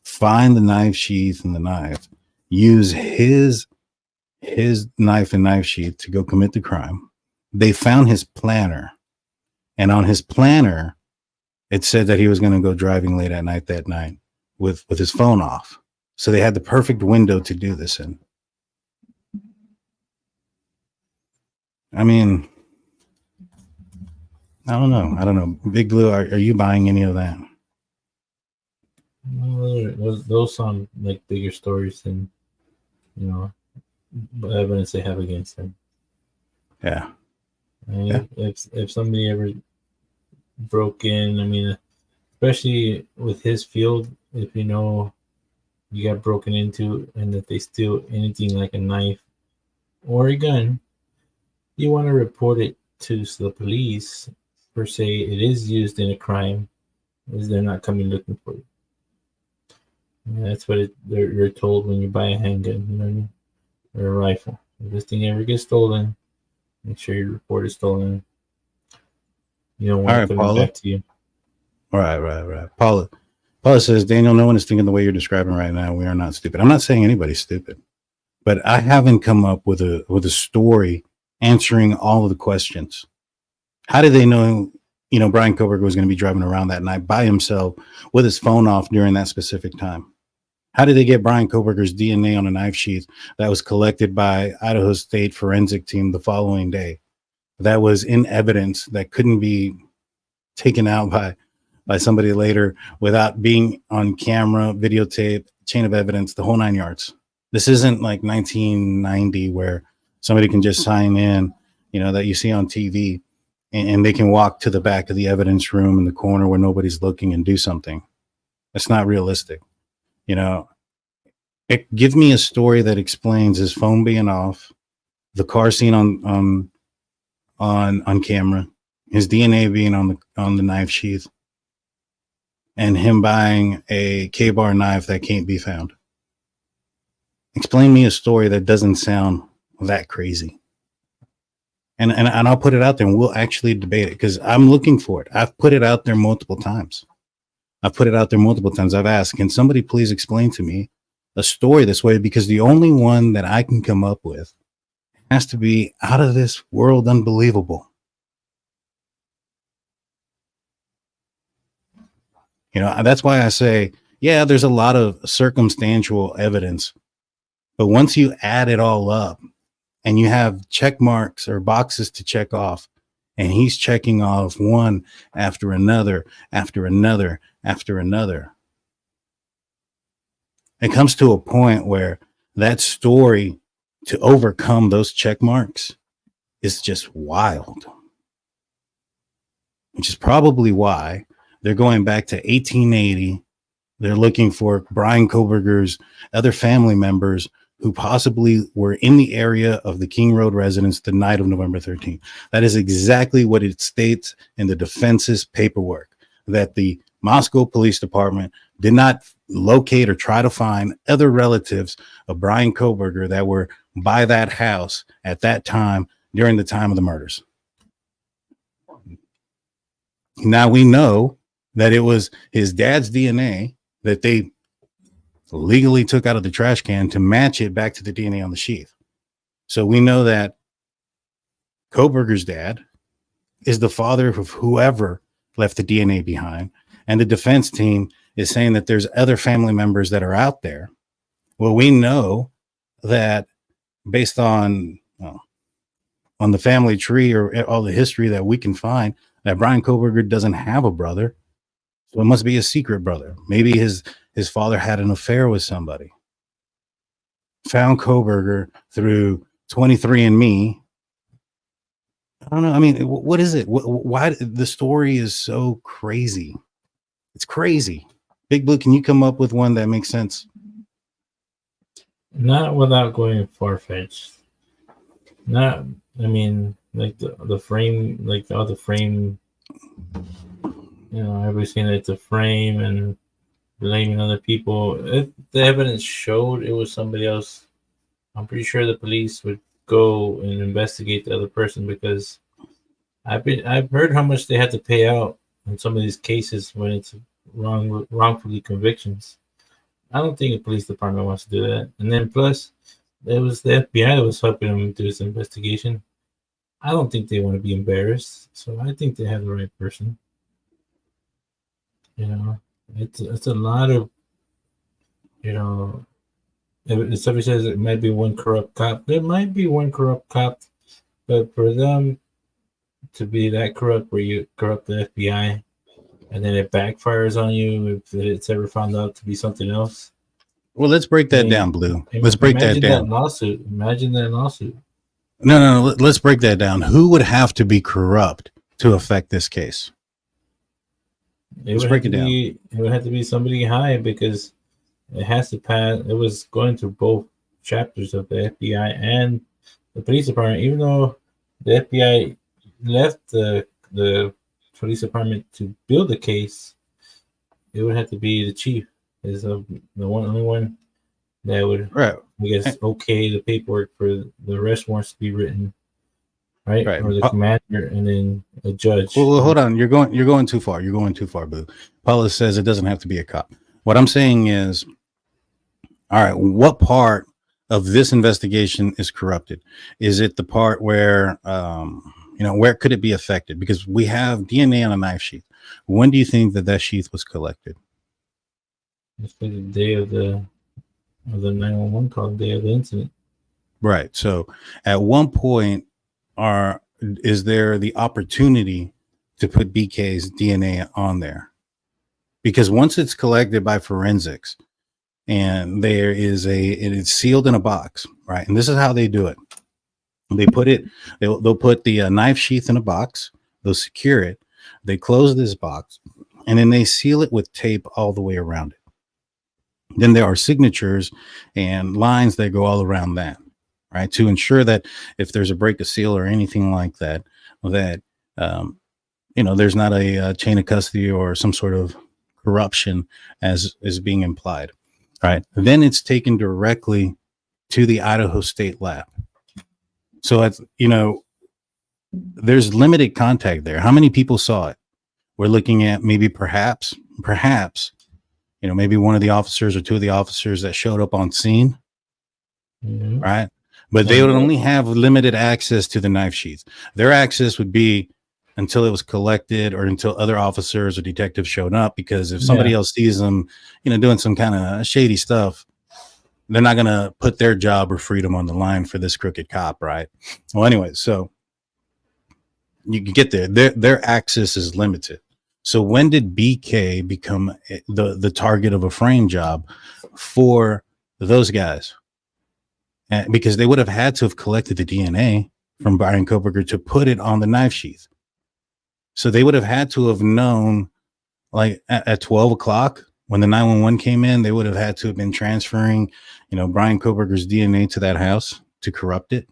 find the knife sheath and the knife, use his knife and knife sheath to go commit the crime. They found his planner, and on his planner, it said that he was going to go driving late at night that night with his phone off. So they had the perfect window to do this in. I mean, I don't know. Big Blue, are you buying any of that? Those sound like bigger stories than, evidence they have against them. Yeah. If somebody ever broke in, especially with his field, if you got broken into and that they steal anything like a knife or a gun, you want to report it to the police. Per se, it is used in a crime, is they're not coming looking for you. And that's what you're told when you buy a handgun, or a rifle. If this thing ever gets stolen, make sure you report it stolen. You don't want it coming back to you. Right. Paula says, Daniel, no one is thinking the way you're describing right now. We are not stupid. I'm not saying anybody's stupid, but I haven't come up with a story answering all of the questions. How did they know, Bryan Kohberger was going to be driving around that night by himself with his phone off during that specific time? How did they get Bryan Kohberger's DNA on a knife sheath that was collected by Idaho State forensic team the following day? That was in evidence that couldn't be taken out by somebody later without being on camera, videotape, chain of evidence, the whole 9 yards. This isn't like 1990 where somebody can just sign in, that you see on TV, and they can walk to the back of the evidence room in the corner where nobody's looking and do something. That's not realistic. Give me a story that explains his phone being off, the car scene on camera, his DNA being on the knife sheath, and him buying a K-bar knife that can't be found. Explain me a story that doesn't sound that crazy. And I'll put it out there and we'll actually debate it because I'm looking for it. I've put it out there multiple times. I've asked, can somebody please explain to me a story this way? Because the only one that I can come up with has to be out of this world unbelievable. That's why I say, yeah, there's a lot of circumstantial evidence. But once you add it all up and you have check marks or boxes to check off, and he's checking off one after another, after another, after another, it comes to a point where that story to overcome those check marks is just wild. Which is probably why they're going back to 1880. They're looking for Bryan Kohberger's other family members who possibly were in the area of the King Road residence the night of November 13th. That is exactly what it states in the defense's paperwork, that the Moscow Police Department did not locate or try to find other relatives of Bryan Kohberger that were by that house at that time during the time of the murders. Now we know that it was his dad's DNA that they legally took out of the trash can to match it back to the DNA on the sheath. So we know that Kohberger's dad is the father of whoever left the DNA behind. And the defense team is saying that there's other family members that are out there. Well, we know that based on the family tree or all the history that we can find, that Bryan Kohberger doesn't have a brother. So it must be a secret brother. Maybe his father had an affair with somebody. Found Kohberger through 23andMe. I don't know. I mean, what is it? Why the story is so crazy? It's crazy. Big Blue, can you come up with one that makes sense? Not without going far-fetched. Not, I mean, like the frame, like all the frame, you know, everybody's saying it's a frame and blaming other people. If the evidence showed it was somebody else, I'm pretty sure the police would go and investigate the other person, because I've heard how much they had to pay out in some of these cases when it's wrongfully convictions. I don't think the police department wants to do that. And then plus, it was the FBI that was helping them do this investigation. I don't think they want to be embarrassed, so I think they have the right person. You know, it's a lot of, you know, if somebody says it might be one corrupt cop, there might be one corrupt cop, but for them to be that corrupt where you corrupt the FBI and then it backfires on you if it's ever found out to be something else. Well, let's break that down, Blue. Let's break that down. Imagine that lawsuit. No. Let's break that down. Who would have to be corrupt to affect this case? Let's break it down. It would have to be somebody high, because it has to pass. It was going through both chapters of the FBI and the police department. Even though the FBI left the police department to build the case, it would have to be the chief is the only one that would, right, I guess, okay the paperwork for the arrest warrants to be written, right? Or the commander, and then a judge. Well, hold on. You're going too far. You're going too far, Blue. Paula says it doesn't have to be a cop. What I'm saying is, all right, what part of this investigation is corrupted? Is it the part where, where could it be affected? Because we have DNA on a knife sheath. When do you think that sheath was collected? It's the day of the 911 call, the day of the incident. Right. So at one point, is there the opportunity to put BK's DNA on there? Because once it's collected by forensics and it is sealed in a box, right? And this is how they do it. They'll put the knife sheath in a box, they'll secure it, they close this box, and then they seal it with tape all the way around it. Then there are signatures and lines that go all around that, right? To ensure that if there's a break of seal or anything like that, there's not a chain of custody or some sort of corruption as is being implied, right? Then it's taken directly to the Idaho State Lab. So there's limited contact there. How many people saw it? We're looking at maybe perhaps, maybe one of the officers or two of the officers that showed up on scene, right? But they would only have limited access to the knife sheath. Their access would be until it was collected or until other officers or detectives showed up, because if somebody else sees them, doing some kind of shady stuff, they're not going to put their job or freedom on the line for this crooked cop, right? Well, anyway, so you get there. Their access is limited. So when did BK become the target of a frame job for those guys? Because they would have had to have collected the DNA from Bryan Kohberger to put it on the knife sheath. So they would have had to have known, like at 12 o'clock, when the 911 came in, they would have had to have been transferring, Bryan Kohberger's DNA to that house to corrupt it.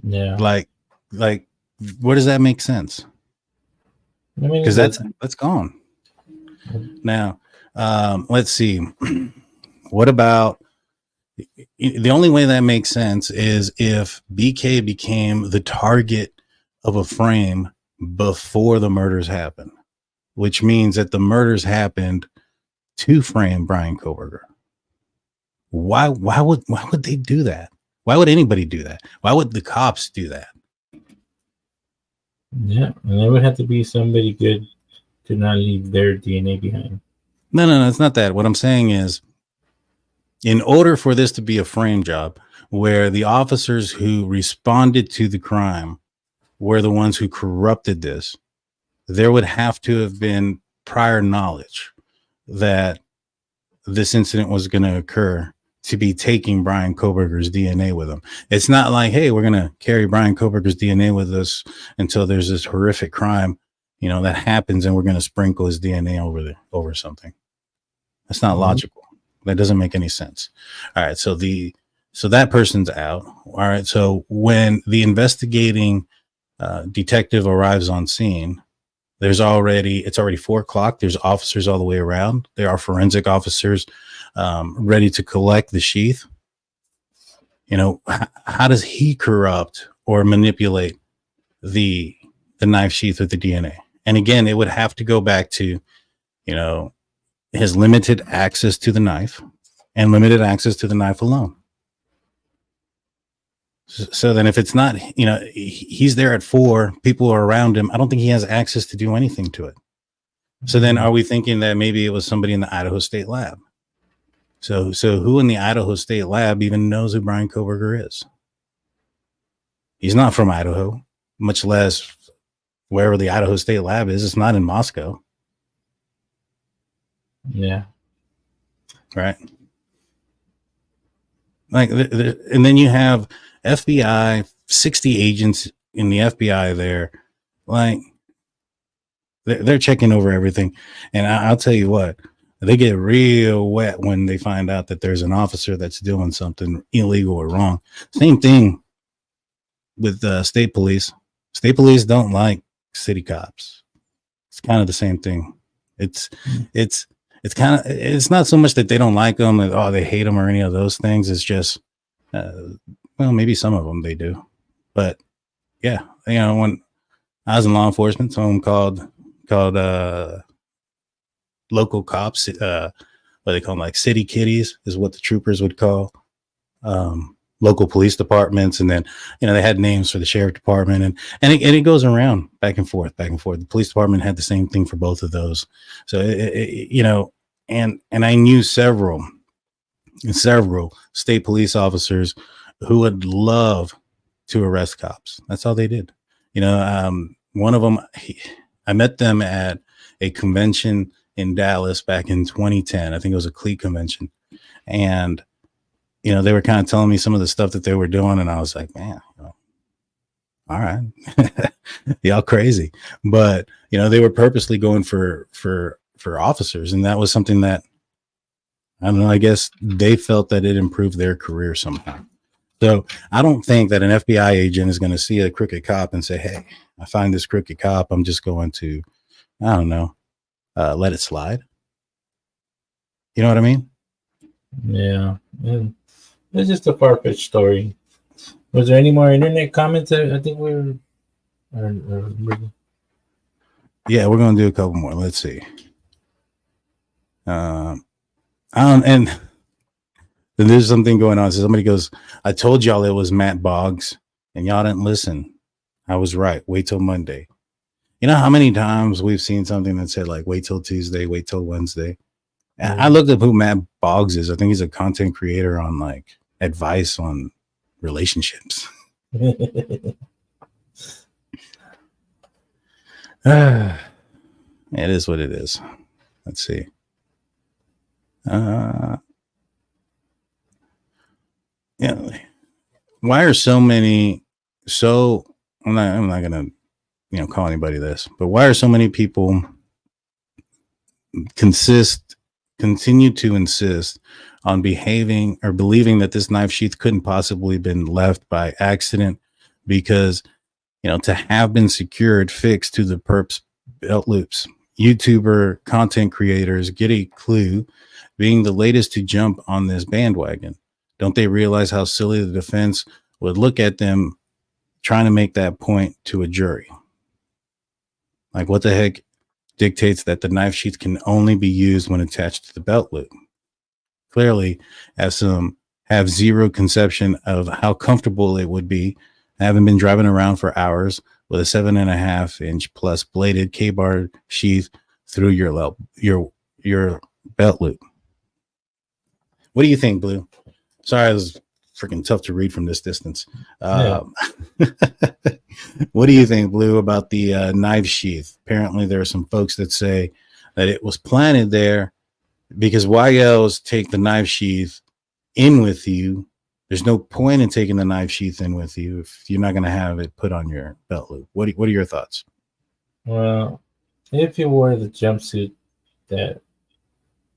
Yeah. Like, where does that make sense? I mean, Because that's gone. Now, let's see. What about the only way that makes sense is if BK became the target of a frame before the murders happened, which means that the murders happened to frame Bryan Kohberger. Why would they do that? Why would anybody do that? Why would the cops do that? Yeah, and it would have to be somebody good to not leave their DNA behind. No, it's not that. What I'm saying is, in order for this to be a frame job where the officers who responded to the crime were the ones who corrupted this, there would have to have been prior knowledge that this incident was going to occur to be taking Bryan Kohberger's DNA with them. It's not like, hey, we're going to carry Bryan Kohberger's DNA with us until there's this horrific crime, that happens, and we're going to sprinkle his DNA over something. That's not logical. That doesn't make any sense. All right. So that person's out. All right. So when the investigating detective arrives on scene, it's already 4:00. There's officers all the way around. There are forensic officers ready to collect the sheath. How does he corrupt or manipulate the knife sheath with the DNA? And again, it would have to go back to, his limited access to the knife and limited access to the knife alone. So then if it's not, he's there at 4, people are around him, I don't think he has access to do anything to it. So then are we thinking that maybe it was somebody in the Idaho State Lab? So who in the Idaho State Lab even knows who Bryan Kohberger is? He's not from Idaho, much less wherever the Idaho State Lab is. It's not in Moscow. Yeah. Right. Like, and then you have FBI, 60 agents in the FBI there. Like, they're checking over everything. And I'll tell you what, they get real wet when they find out that there's an officer that's doing something illegal or wrong. Same thing with state police. State police don't like city cops. It's kind of the same thing. It's not so much that they don't like them, that, they hate them or any of those things. It's just, maybe some of them they do. But yeah, when I was in law enforcement, someone called local cops, what they call them, like city kitties is what the troopers would call local police departments. And then, they had names for the sheriff department, and it goes around back and forth. The police department had the same thing for both of those. So, and I knew several state police officers who would love to arrest cops. That's all they did. One of them, I met them at a convention in Dallas back in 2010. I think it was a CLE convention. And, they were kind of telling me some of the stuff that they were doing. And I was like, man, all right, y'all crazy. But, they were purposely going for officers. And that was something that, I don't know, I guess they felt that it improved their career somehow. So I don't think that an FBI agent is going to see a crooked cop and say, hey, I find this crooked cop, I'm just going to, I don't know, let it slide. You know what I mean? Yeah. It's just a far-fetched story. Was there any more internet comments? I think we're... Yeah, we're going to do a couple more. Let's see. And there's something going on. So somebody goes, I told y'all it was Matt Boggs, and y'all didn't listen. I was right. Wait till Monday. You know how many times we've seen something that said, like, wait till Tuesday, wait till Wednesday? Mm-hmm. I looked up who Matt Boggs is. I think he's a content creator on, like, advice on relationships. It is what it is. Let's see. Yeah. Why are so many? I'm not gonna, call anybody this, but why are so many people continue to insist on behaving or believing that this knife sheath couldn't possibly have been left by accident, because, you know, to have been secured, fixed to the perp's belt loops. YouTuber content creators get a clue, being the latest to jump on this bandwagon. Don't they realize how silly the defense would look at them trying to make that point to a jury? Like, what the heck dictates that the knife sheath can only be used when attached to the belt loop? Clearly, as some have zero conception of how comfortable it would be, having been driving around for hours with a 7.5-inch plus bladed K-bar sheath through your belt loop. What do you think, Blue? Sorry, it was freaking tough to read from this distance. What do you think, Blue, about the knife sheath? Apparently, there are some folks that say that it was planted there because why else take the knife sheath in with you? There's no point in taking the knife sheath in with you if you're not going to have it put on your belt loop. What are your thoughts? Well, if you wore the jumpsuit that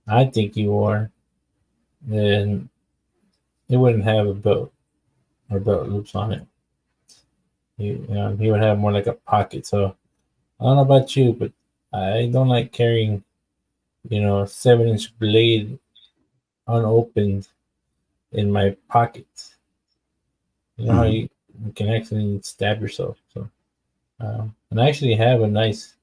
I think you wore, then it wouldn't have a belt or belt loops on it. He would have more like a pocket. So I don't know about you, but I don't like carrying, a 7-inch blade unopened in my pocket. You know how you can actually stab yourself. So, and I actually have a nice.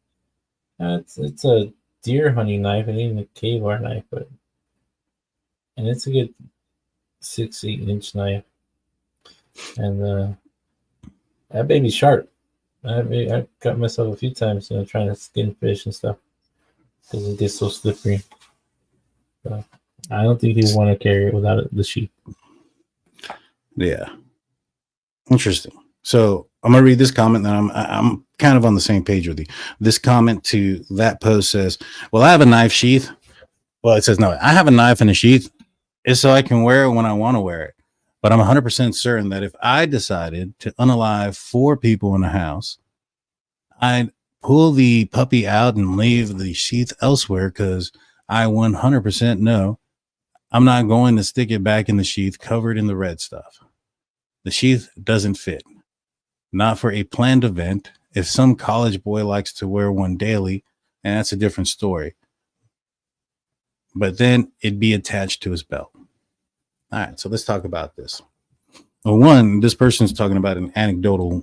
It's a deer hunting knife. It ain't a K-bar knife, and it's a good 6-8-inch knife, and that baby's sharp. I cut myself a few times, trying to skin fish and stuff because it gets so slippery. So I don't think you want to carry it without the sheath. Yeah, interesting. So I'm gonna read this comment, and I'm kind of on the same page with you. This comment to that post says, "Well, I have a knife sheath." Well, it says no. I have a knife in a sheath. It's so I can wear it when I want to wear it. But I'm 100% certain that if I decided to unalive 4 people in a house, I'd pull the puppy out and leave the sheath elsewhere, because I 100% know I'm not going to stick it back in the sheath covered in the red stuff. The sheath doesn't fit. Not for a planned event. If some college boy likes to wear one daily, and that's a different story. But then it'd be attached to his belt. All right, so let's talk about this. Well, one, this person's talking about an anecdotal,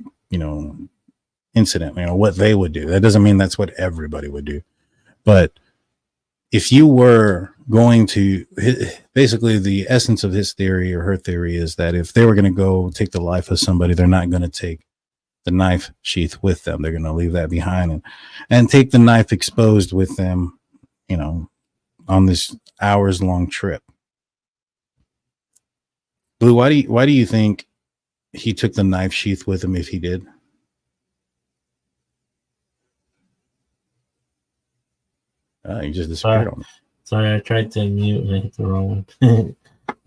incident, what they would do. That doesn't mean that's what everybody would do. But if you were going to, basically the essence of his theory or her theory is that if they were going to go take the life of somebody, they're not going to take the knife sheath with them. They're going to leave that behind and take the knife exposed with them, on this hours-long trip. Blue, why do you think he took the knife sheath with him if he did? You just disappeared on me. Sorry, I tried to mute and I hit the wrong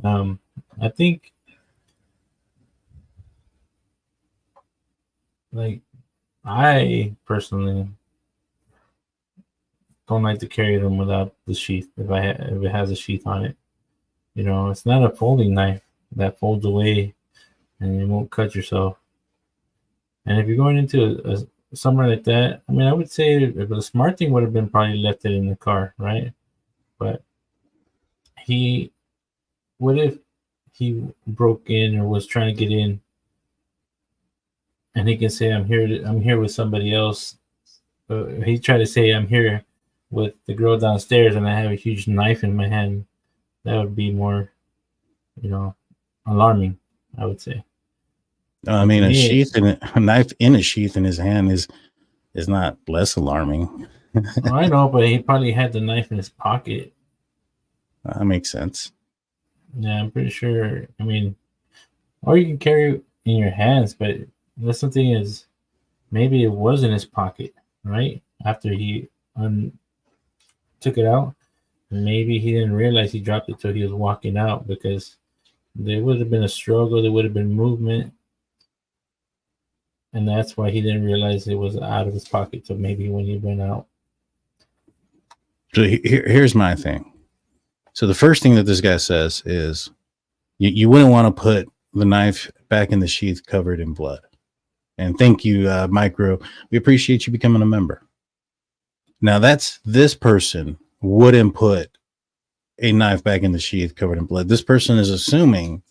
one. I think, I personally don't like to carry them without the sheath. If it has a sheath on it, it's not a folding knife that folds away and you won't cut yourself. And if you're going into somewhere like that, I would say if the smart thing would have been probably left it in the car, right? But what if he broke in or was trying to get in, and he can say, I'm here with somebody else. He tried to say, I'm here with the girl downstairs and I have a huge knife in my hand. That would be more, alarming, I would say. A knife in a sheath in his hand is not less alarming. I know, but he probably had the knife in his pocket. That makes sense. Yeah, I'm pretty sure. Or you can carry it in your hands, but that's the thing is, maybe it was in his pocket, right? After he took it out, maybe he didn't realize he dropped it till he was walking out, because there would have been a struggle, there would have been movement, and that's why he didn't realize it was out of his pocket. So maybe when he went out. So here's my thing. So the first thing that this guy says is you wouldn't want to put the knife back in the sheath covered in blood. And thank you, Micro. We appreciate you becoming a member. Now this person wouldn't put a knife back in the sheath covered in blood. This person is assuming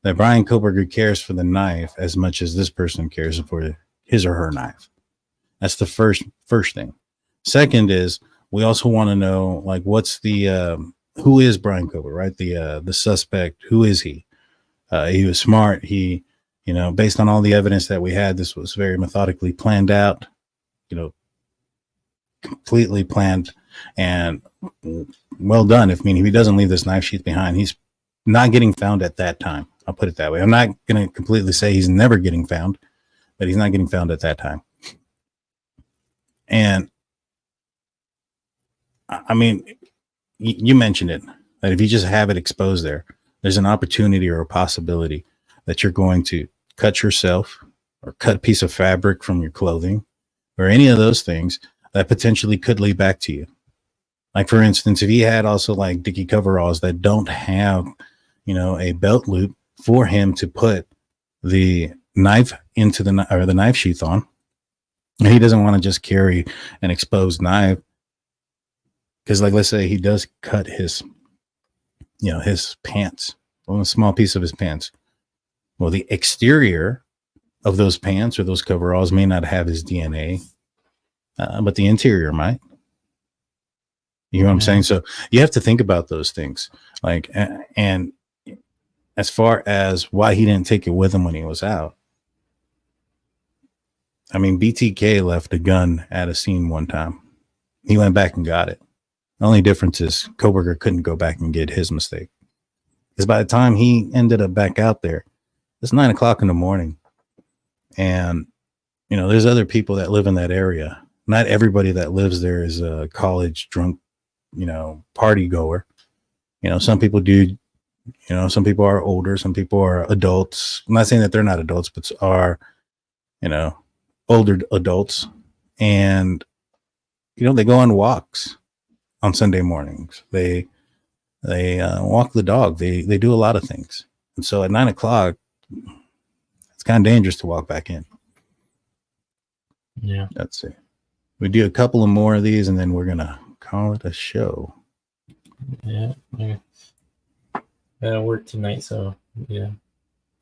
that Bryan Kohberger cares for the knife as much as this person cares for his or her knife. That's the first thing. Second is we also want to know, like, what's the who is Bryan Kohberger, right? The suspect. Who is he? He was smart. He, based on all the evidence that we had, this was very methodically planned out. Completely planned and well done. If he doesn't leave this knife sheath behind, he's not getting found at that time. I'll put it that way. I'm not going to completely say he's never getting found, but he's not getting found at that time. And you mentioned it, that if you just have it exposed there's an opportunity or a possibility that you're going to cut yourself or cut a piece of fabric from your clothing or any of those things that potentially could lead back to you. Like, for instance, if he had also like dicky coveralls that don't have, a belt loop for him to put the knife into the knife sheath on, and he doesn't want to just carry an exposed knife, because, like, let's say he does cut his, his pants, a small piece of his pants. Well, the exterior of those pants or those coveralls may not have his DNA, but the interior might. You know what I'm saying? So you have to think about those things. Like, and as far as why he didn't take it with him when he was out, BTK left a gun at a scene one time. He went back and got it. The only difference is Kohberger couldn't go back and get his mistake. Because by the time he ended up back out there, it's 9 o'clock in the morning. And, there's other people that live in that area. Not everybody that lives there is a college drunk, party goer. Some people do, some people are older, some people are adults. I'm not saying that they're not adults, but are, older adults. And, they go on walks on Sunday mornings. They walk the dog. They do a lot of things. And so at 9 o'clock, it's kind of dangerous to walk back in. Yeah. Let's see. We do a couple of more of these and then we're going to call it a show. Yeah. That'll work tonight. So, yeah. A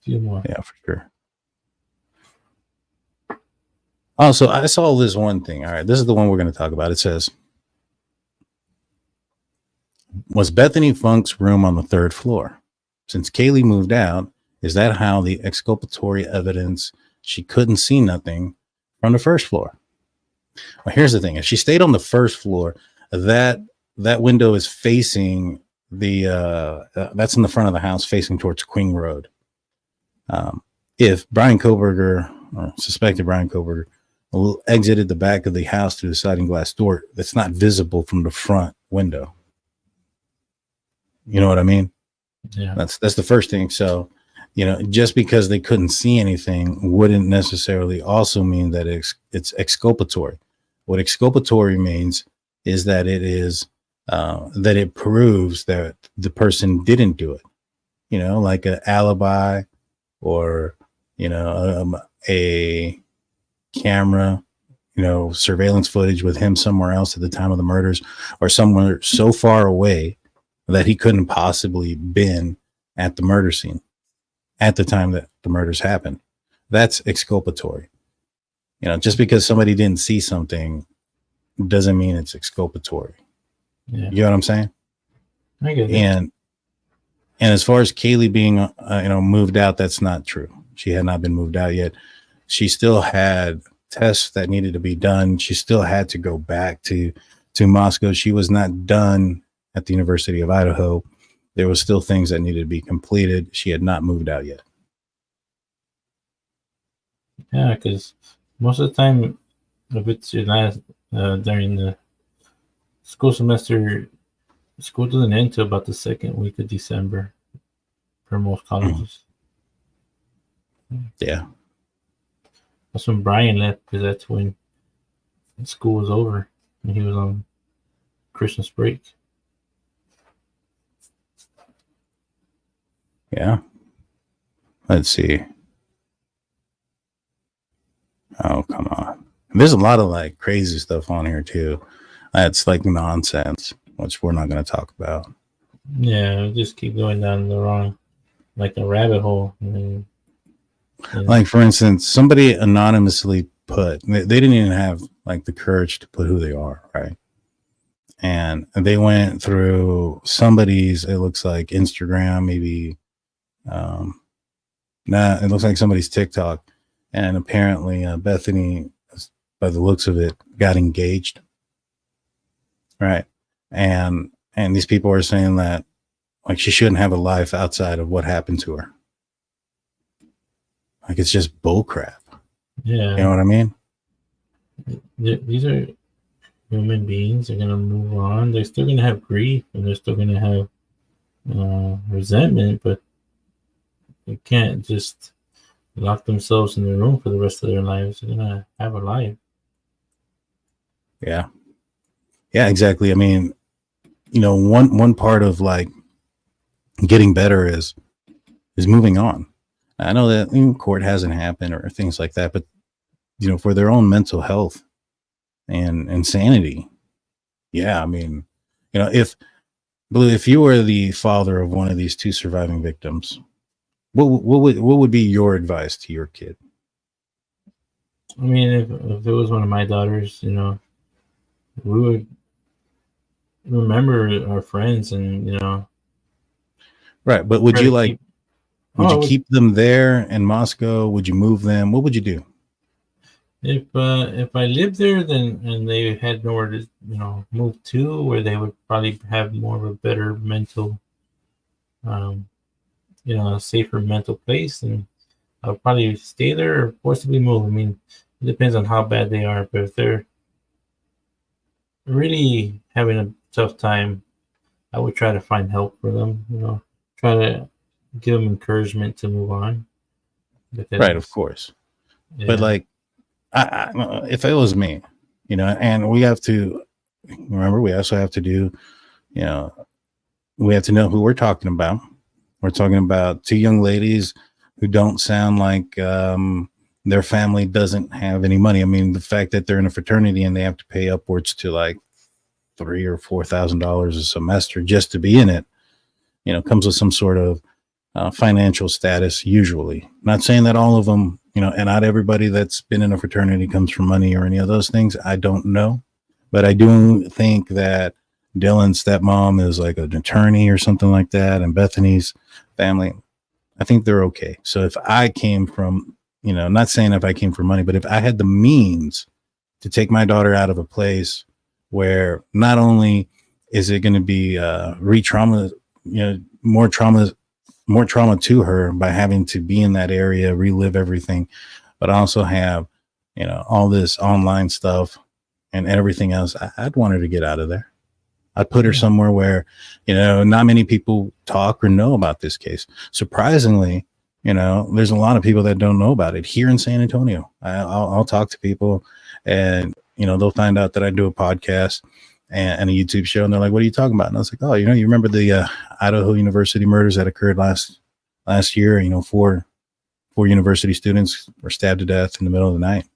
few more. Yeah, for sure. Also, I saw this one thing. All right. This is the one we're going to talk about. It says, was Bethany Funke's room on the 3rd floor? Since Kaylee moved out, is that how the exculpatory evidence she couldn't see nothing from the 1st floor? Well, here's the thing. If she stayed on the 1st floor, that window is facing the that's in the front of the house facing towards Queen Road. If Bryan Kohberger, or suspected Bryan Kohberger, exited the back of the house through the sliding glass door, that's not visible from the front window. You know what I mean? Yeah. That's the first thing. So, just because they couldn't see anything wouldn't necessarily also mean that it's exculpatory. What exculpatory means is that it is that it proves that the person didn't do it. Like an alibi or a camera, surveillance footage with him somewhere else at the time of the murders, or somewhere so far away that he couldn't possibly been at the murder scene at the time that the murders happened. That's exculpatory. Just because somebody didn't see something doesn't mean it's exculpatory. Yeah. You know what I'm saying? I get it. And as far as Kaylee being, moved out, that's not true. She had not been moved out yet. She still had tests that needed to be done. She still had to go back to Moscow. She was not done at the University of Idaho. There was still things that needed to be completed. She had not moved out yet. Yeah, because most of the time, if it's your last during the school semester, school doesn't end until about the 2nd week of December for most colleges. Yeah. That's when Bryan left, because that's when school was over and he was on Christmas break. Yeah. Let's see. Oh, come on. There's a lot of like crazy stuff on here too. That's like nonsense, which we're not going to talk about. Yeah, just keep going down the wrong, like a rabbit hole. I mean, like for instance, somebody anonymously put, they didn't even have like the courage to put who they are, right? And they went through somebody's, it looks like Instagram, maybe, it looks like somebody's TikTok. And apparently Bethany, by the looks of it, got engaged. Right. And these people are saying that like she shouldn't have a life outside of what happened to her. Like it's just bull crap. Yeah. You know what I mean? These are human beings. They're going to move on. They're still going to have grief and they're still going to have resentment, but they can't just lock themselves in their room for the rest of their lives. They're going to have a life. Yeah. Yeah, exactly. I mean, you know, one part of like getting better is moving on. I know that court hasn't happened or things like that, but you know, for their own mental health and sanity. Yeah, I mean, you know, if you were the father of one of these two surviving victims, what would be your advice to your kid? I mean, if it was one of my daughters, you know, we would remember our friends and, you know. Right. But would you like, would you keep them there in Moscow? Would you move them? What would you do? If I lived there, then and they had nowhere to, you know, move to, where they would probably have more of a better mental, you know, a safer mental place, and I would probably stay there or forcibly move. I mean, it depends on how bad they are, but if they're really having a tough time, I would try to find help for them, you know, try to give them encouragement to move on. Right, of course. Yeah. But like, I if it was me, you know, and we have to remember, we also have to do, you know, we have to know who we're talking about. We're talking about two young ladies who don't sound like their family doesn't have any money. I mean, the fact that they're in a fraternity and they have to pay upwards to like $3,000 or $4,000 a semester just to be in it, you know, comes with some sort of financial status. Usually, not saying that all of them, you know, and not everybody that's been in a fraternity comes from money or any of those things. I don't know, but I do think that Dylan's stepmom is like an attorney or something like that, and Bethany's family, I think they're okay. So if I came from, you know, not saying if I came from money, but if I had the means to take my daughter out of a place where not only is it going to be re-trauma, you know, more trauma to her by having to be in that area, relive everything, but also have, you know, all this online stuff and everything else, I'd want her to get out of there. I'd put her somewhere where, you know, not many people talk or know about this case. Surprisingly, you know, there's a lot of people that don't know about it here in San Antonio. I'll talk to people and, you know, they'll find out that I do a podcast and a YouTube show. And they're like, what are you talking about? And I was like, oh, you know, you remember the Idaho University murders that occurred last year? You know, four university students were stabbed to death in the middle of the night.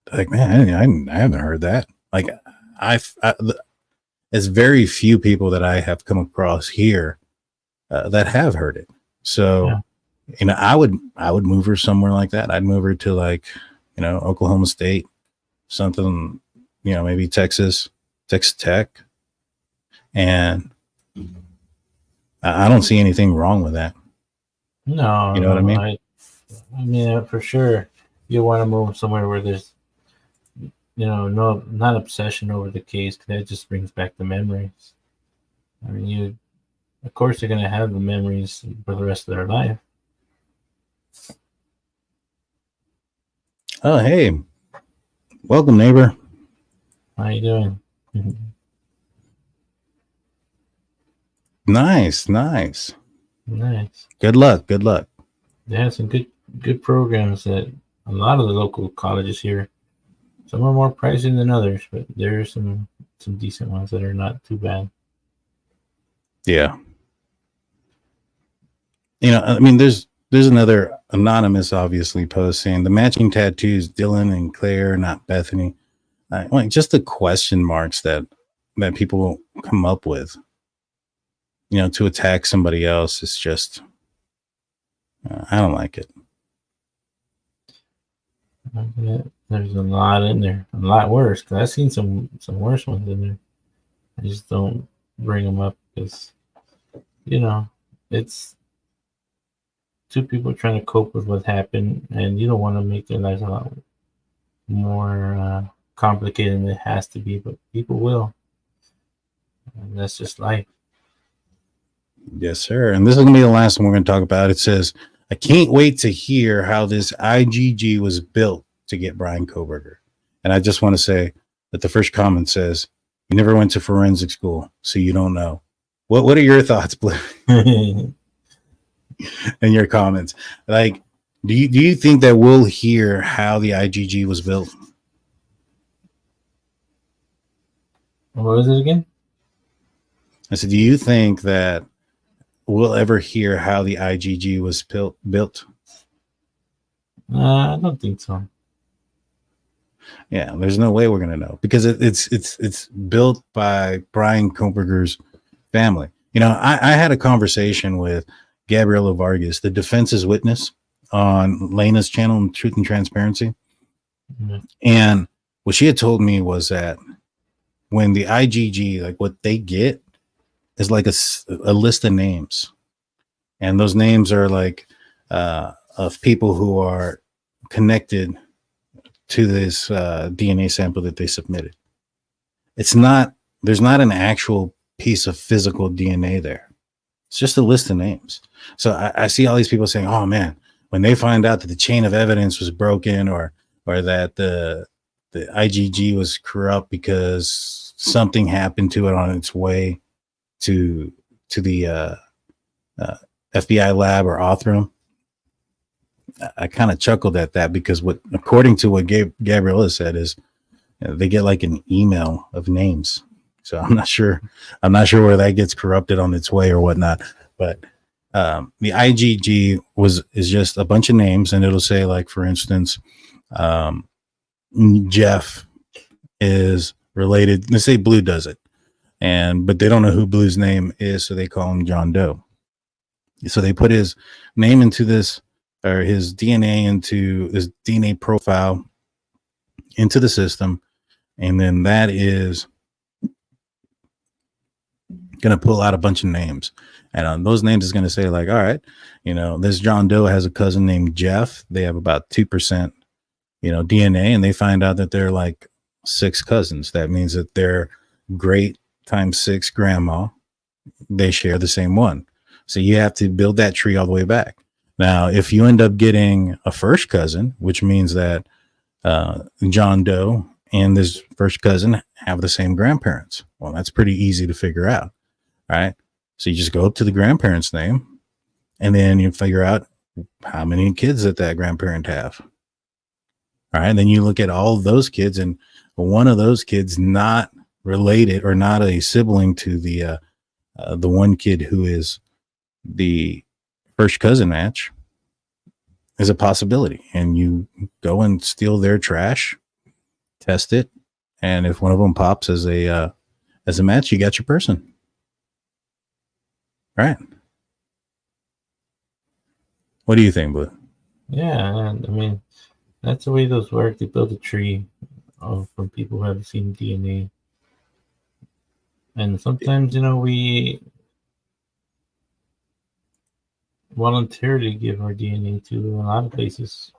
They're like, man, I haven't heard that. Like there's very few people that I have come across here that have heard it. So, you know, I would move her somewhere like that. I'd move her to like, you know, Oklahoma State, something, you know, maybe Texas Tech. And I don't see anything wrong with that. No, you know what I mean? I mean, for sure, you want to move somewhere where there's, you know, not obsession over the case, because that just brings back the memories. I mean, of course, you're going to have the memories for the rest of their life. Oh, hey, welcome, neighbor. How you doing? Nice. Good luck. They have some good programs at a lot of the local colleges here. Some are more pricey than others, but there are some some decent ones that are not too bad. Yeah. I mean, there's another anonymous, obviously, post saying the matching tattoos, Dylan and Claire, not Bethany. Like just the question marks that people come up with, to attack somebody else is just, I don't like it. There's a lot in there, a lot worse. Cause I've seen some worse ones in there. I just don't bring them up because, it's two people trying to cope with what happened, and you don't want to make their lives a lot more complicated than it has to be, but people will. And that's just life. Yes, sir. And this is going to be the last one we're going to talk about. It says, I can't wait to hear how this IgG was built to get Bryan Kohberger. And I just want to say that the first comment says, you never went to forensic school, so you don't know. What are your thoughts, Blue? In your comments? Like, do you think that we'll hear how the IgG was built? What was it again? I said, do you think that we'll ever hear how the IgG was built? I don't think so. Yeah, there's no way we're gonna know because it's built by Bryan Kohberger's family. I had a conversation with Gabriela Vargas, the defense's witness on Lena's channel, Truth and Transparency, and what she had told me was that when the IgG, like what they get, is like a list of names, and those names are like of people who are connected to this DNA sample that they submitted. There's not an actual piece of physical DNA there. It's just a list of names. So I see all these people saying, oh man, when they find out that the chain of evidence was broken or that the IgG was corrupt because something happened to it on its way to the FBI lab or Othram, I kind of chuckled at that because according to what Gabriella said is they get like an email of names. So I'm not sure where that gets corrupted on its way or whatnot. But the IgG is just a bunch of names, and it'll say, like, for instance, Jeff is related. Let's say Blue does it, but they don't know who Blue's name is, so they call him John Doe. So they put his name into this, or his DNA into this DNA profile into the system, and then that is going to pull out a bunch of names, and on those names is going to say, like, all right, this John Doe has a cousin named Jeff. They have about 2%, DNA, and they find out that they're like 6 cousins. That means that their great times 6 grandma, they share the same one. So you have to build that tree all the way back. Now, if you end up getting a first cousin, which means that John Doe and this first cousin have the same grandparents, well, that's pretty easy to figure out, right? So you just go up to the grandparent's name, and then you figure out how many kids that grandparent have. All right, and then you look at all of those kids, and one of those kids not related or not a sibling to the one kid who is the first cousin match is a possibility. And you go and steal their trash, test it, and if one of them pops as a match, you got your person. Right? What do you think, Blue? Yeah, I mean, that's the way those work. They build a tree from people who have seen DNA. And sometimes, we voluntarily give our DNA to a lot of places.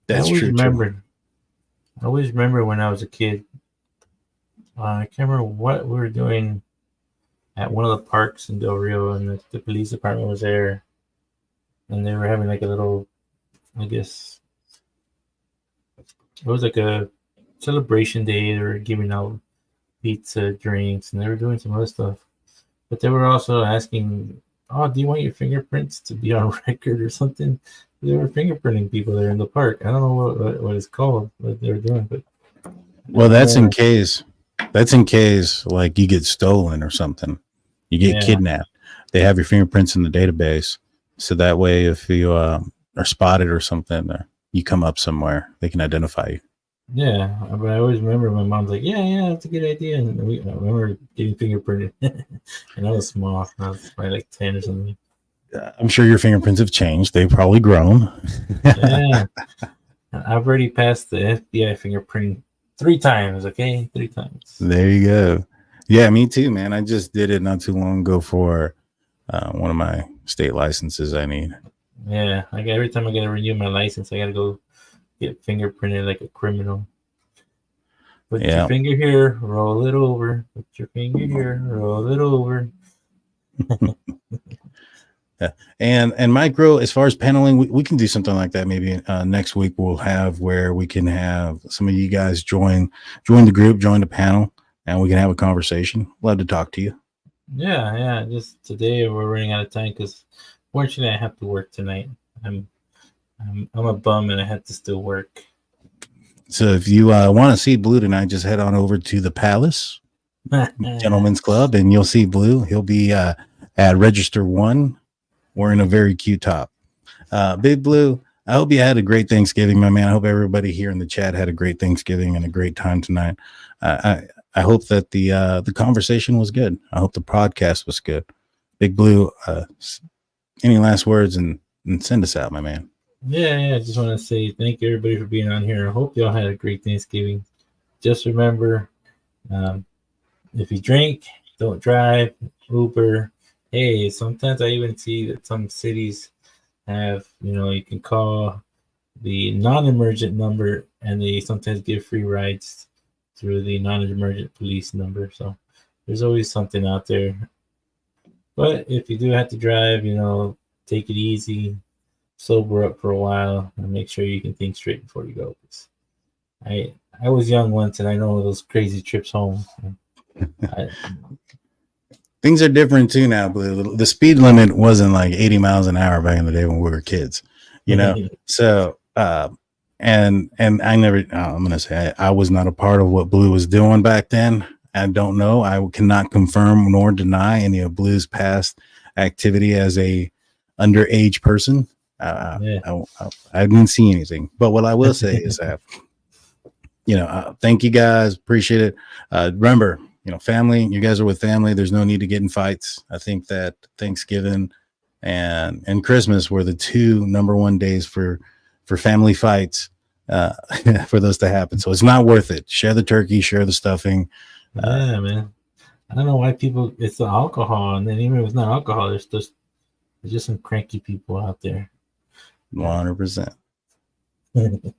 That's true. I always remember when I was a kid. I can't remember what we were doing at one of the parks in Del Rio, and the police department was there, and they were having like a little, I guess, it was like a celebration day. They were giving out pizza, drinks, and they were doing some other stuff. But they were also asking, oh, do you want your fingerprints to be on record or something? They were fingerprinting people there in the park. I don't know what it's called, what they were doing, but well, that's in case That's in case like you get stolen or something. You get kidnapped. They have your fingerprints in the database. So that way, if you are spotted or something, or you come up somewhere, they can identify you. Yeah, but I always remember my mom's like, yeah, that's a good idea. And I remember getting fingerprinted. And I was small. I was probably like 10 or something. I'm sure your fingerprints have changed. They've probably grown. Yeah. I've already passed the FBI fingerprint 3 times, okay? 3 times. There you go. Yeah, me too, man. I just did it not too long ago for one of my state licenses I need. Yeah, like every time I got to renew my license, I got to go get fingerprinted like a criminal. Put your finger here, roll it over. Put your finger here, roll it over. Yeah. And micro, as far as paneling, we can do something like that. Maybe next week we'll have where we can have some of you guys join the group, join the panel, and we can have a conversation. Love to talk to you. Yeah. Just today we're running out of time because fortunately I have to work tonight. I'm a bum and I have to still work. So if you want to see Blue tonight, just head on over to the Palace Gentlemen's Club, and you'll see Blue. He'll be at Register 1 wearing a very cute top. Big Blue, I hope you had a great Thanksgiving, my man. I hope everybody here in the chat had a great Thanksgiving and a great time tonight. I hope that the conversation was good. I hope the podcast was good. Big Blue, any last words and send us out, my man. Yeah. I just want to say thank you everybody for being on here. I hope y'all had a great Thanksgiving. Just remember, if you drink, don't drive, Uber. Hey, sometimes I even see that some cities have, you can call the non-emergent number and they sometimes give free rides through the non-emergent police number. So there's always something out there. But if you do have to drive, take it easy, sober up for a while, and make sure you can think straight before you go. I was young once, and I know those crazy trips home. Things are different too now, Blue. The speed limit wasn't like 80 miles an hour back in the day when we were kids, So, and I never, I'm going to say I was not a part of what Blue was doing back then. I don't know. I cannot confirm nor deny any of Blue's past activity as a underage person. I didn't see anything, but what I will say is that, thank you guys. Appreciate it. Remember, family, you guys are with family. There's no need to get in fights. I think that Thanksgiving and Christmas were the 2 number 1 days for family fights, for those to happen. So it's not worth it. Share the turkey, share the stuffing. Yeah, man. I don't know why it's the alcohol. And then even if it's not alcohol, there's just some cranky people out there. 100%. All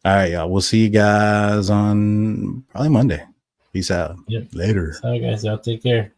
right, y'all. We'll see you guys on probably Monday. Peace out. Yep. Later. So, guys, y'all take care.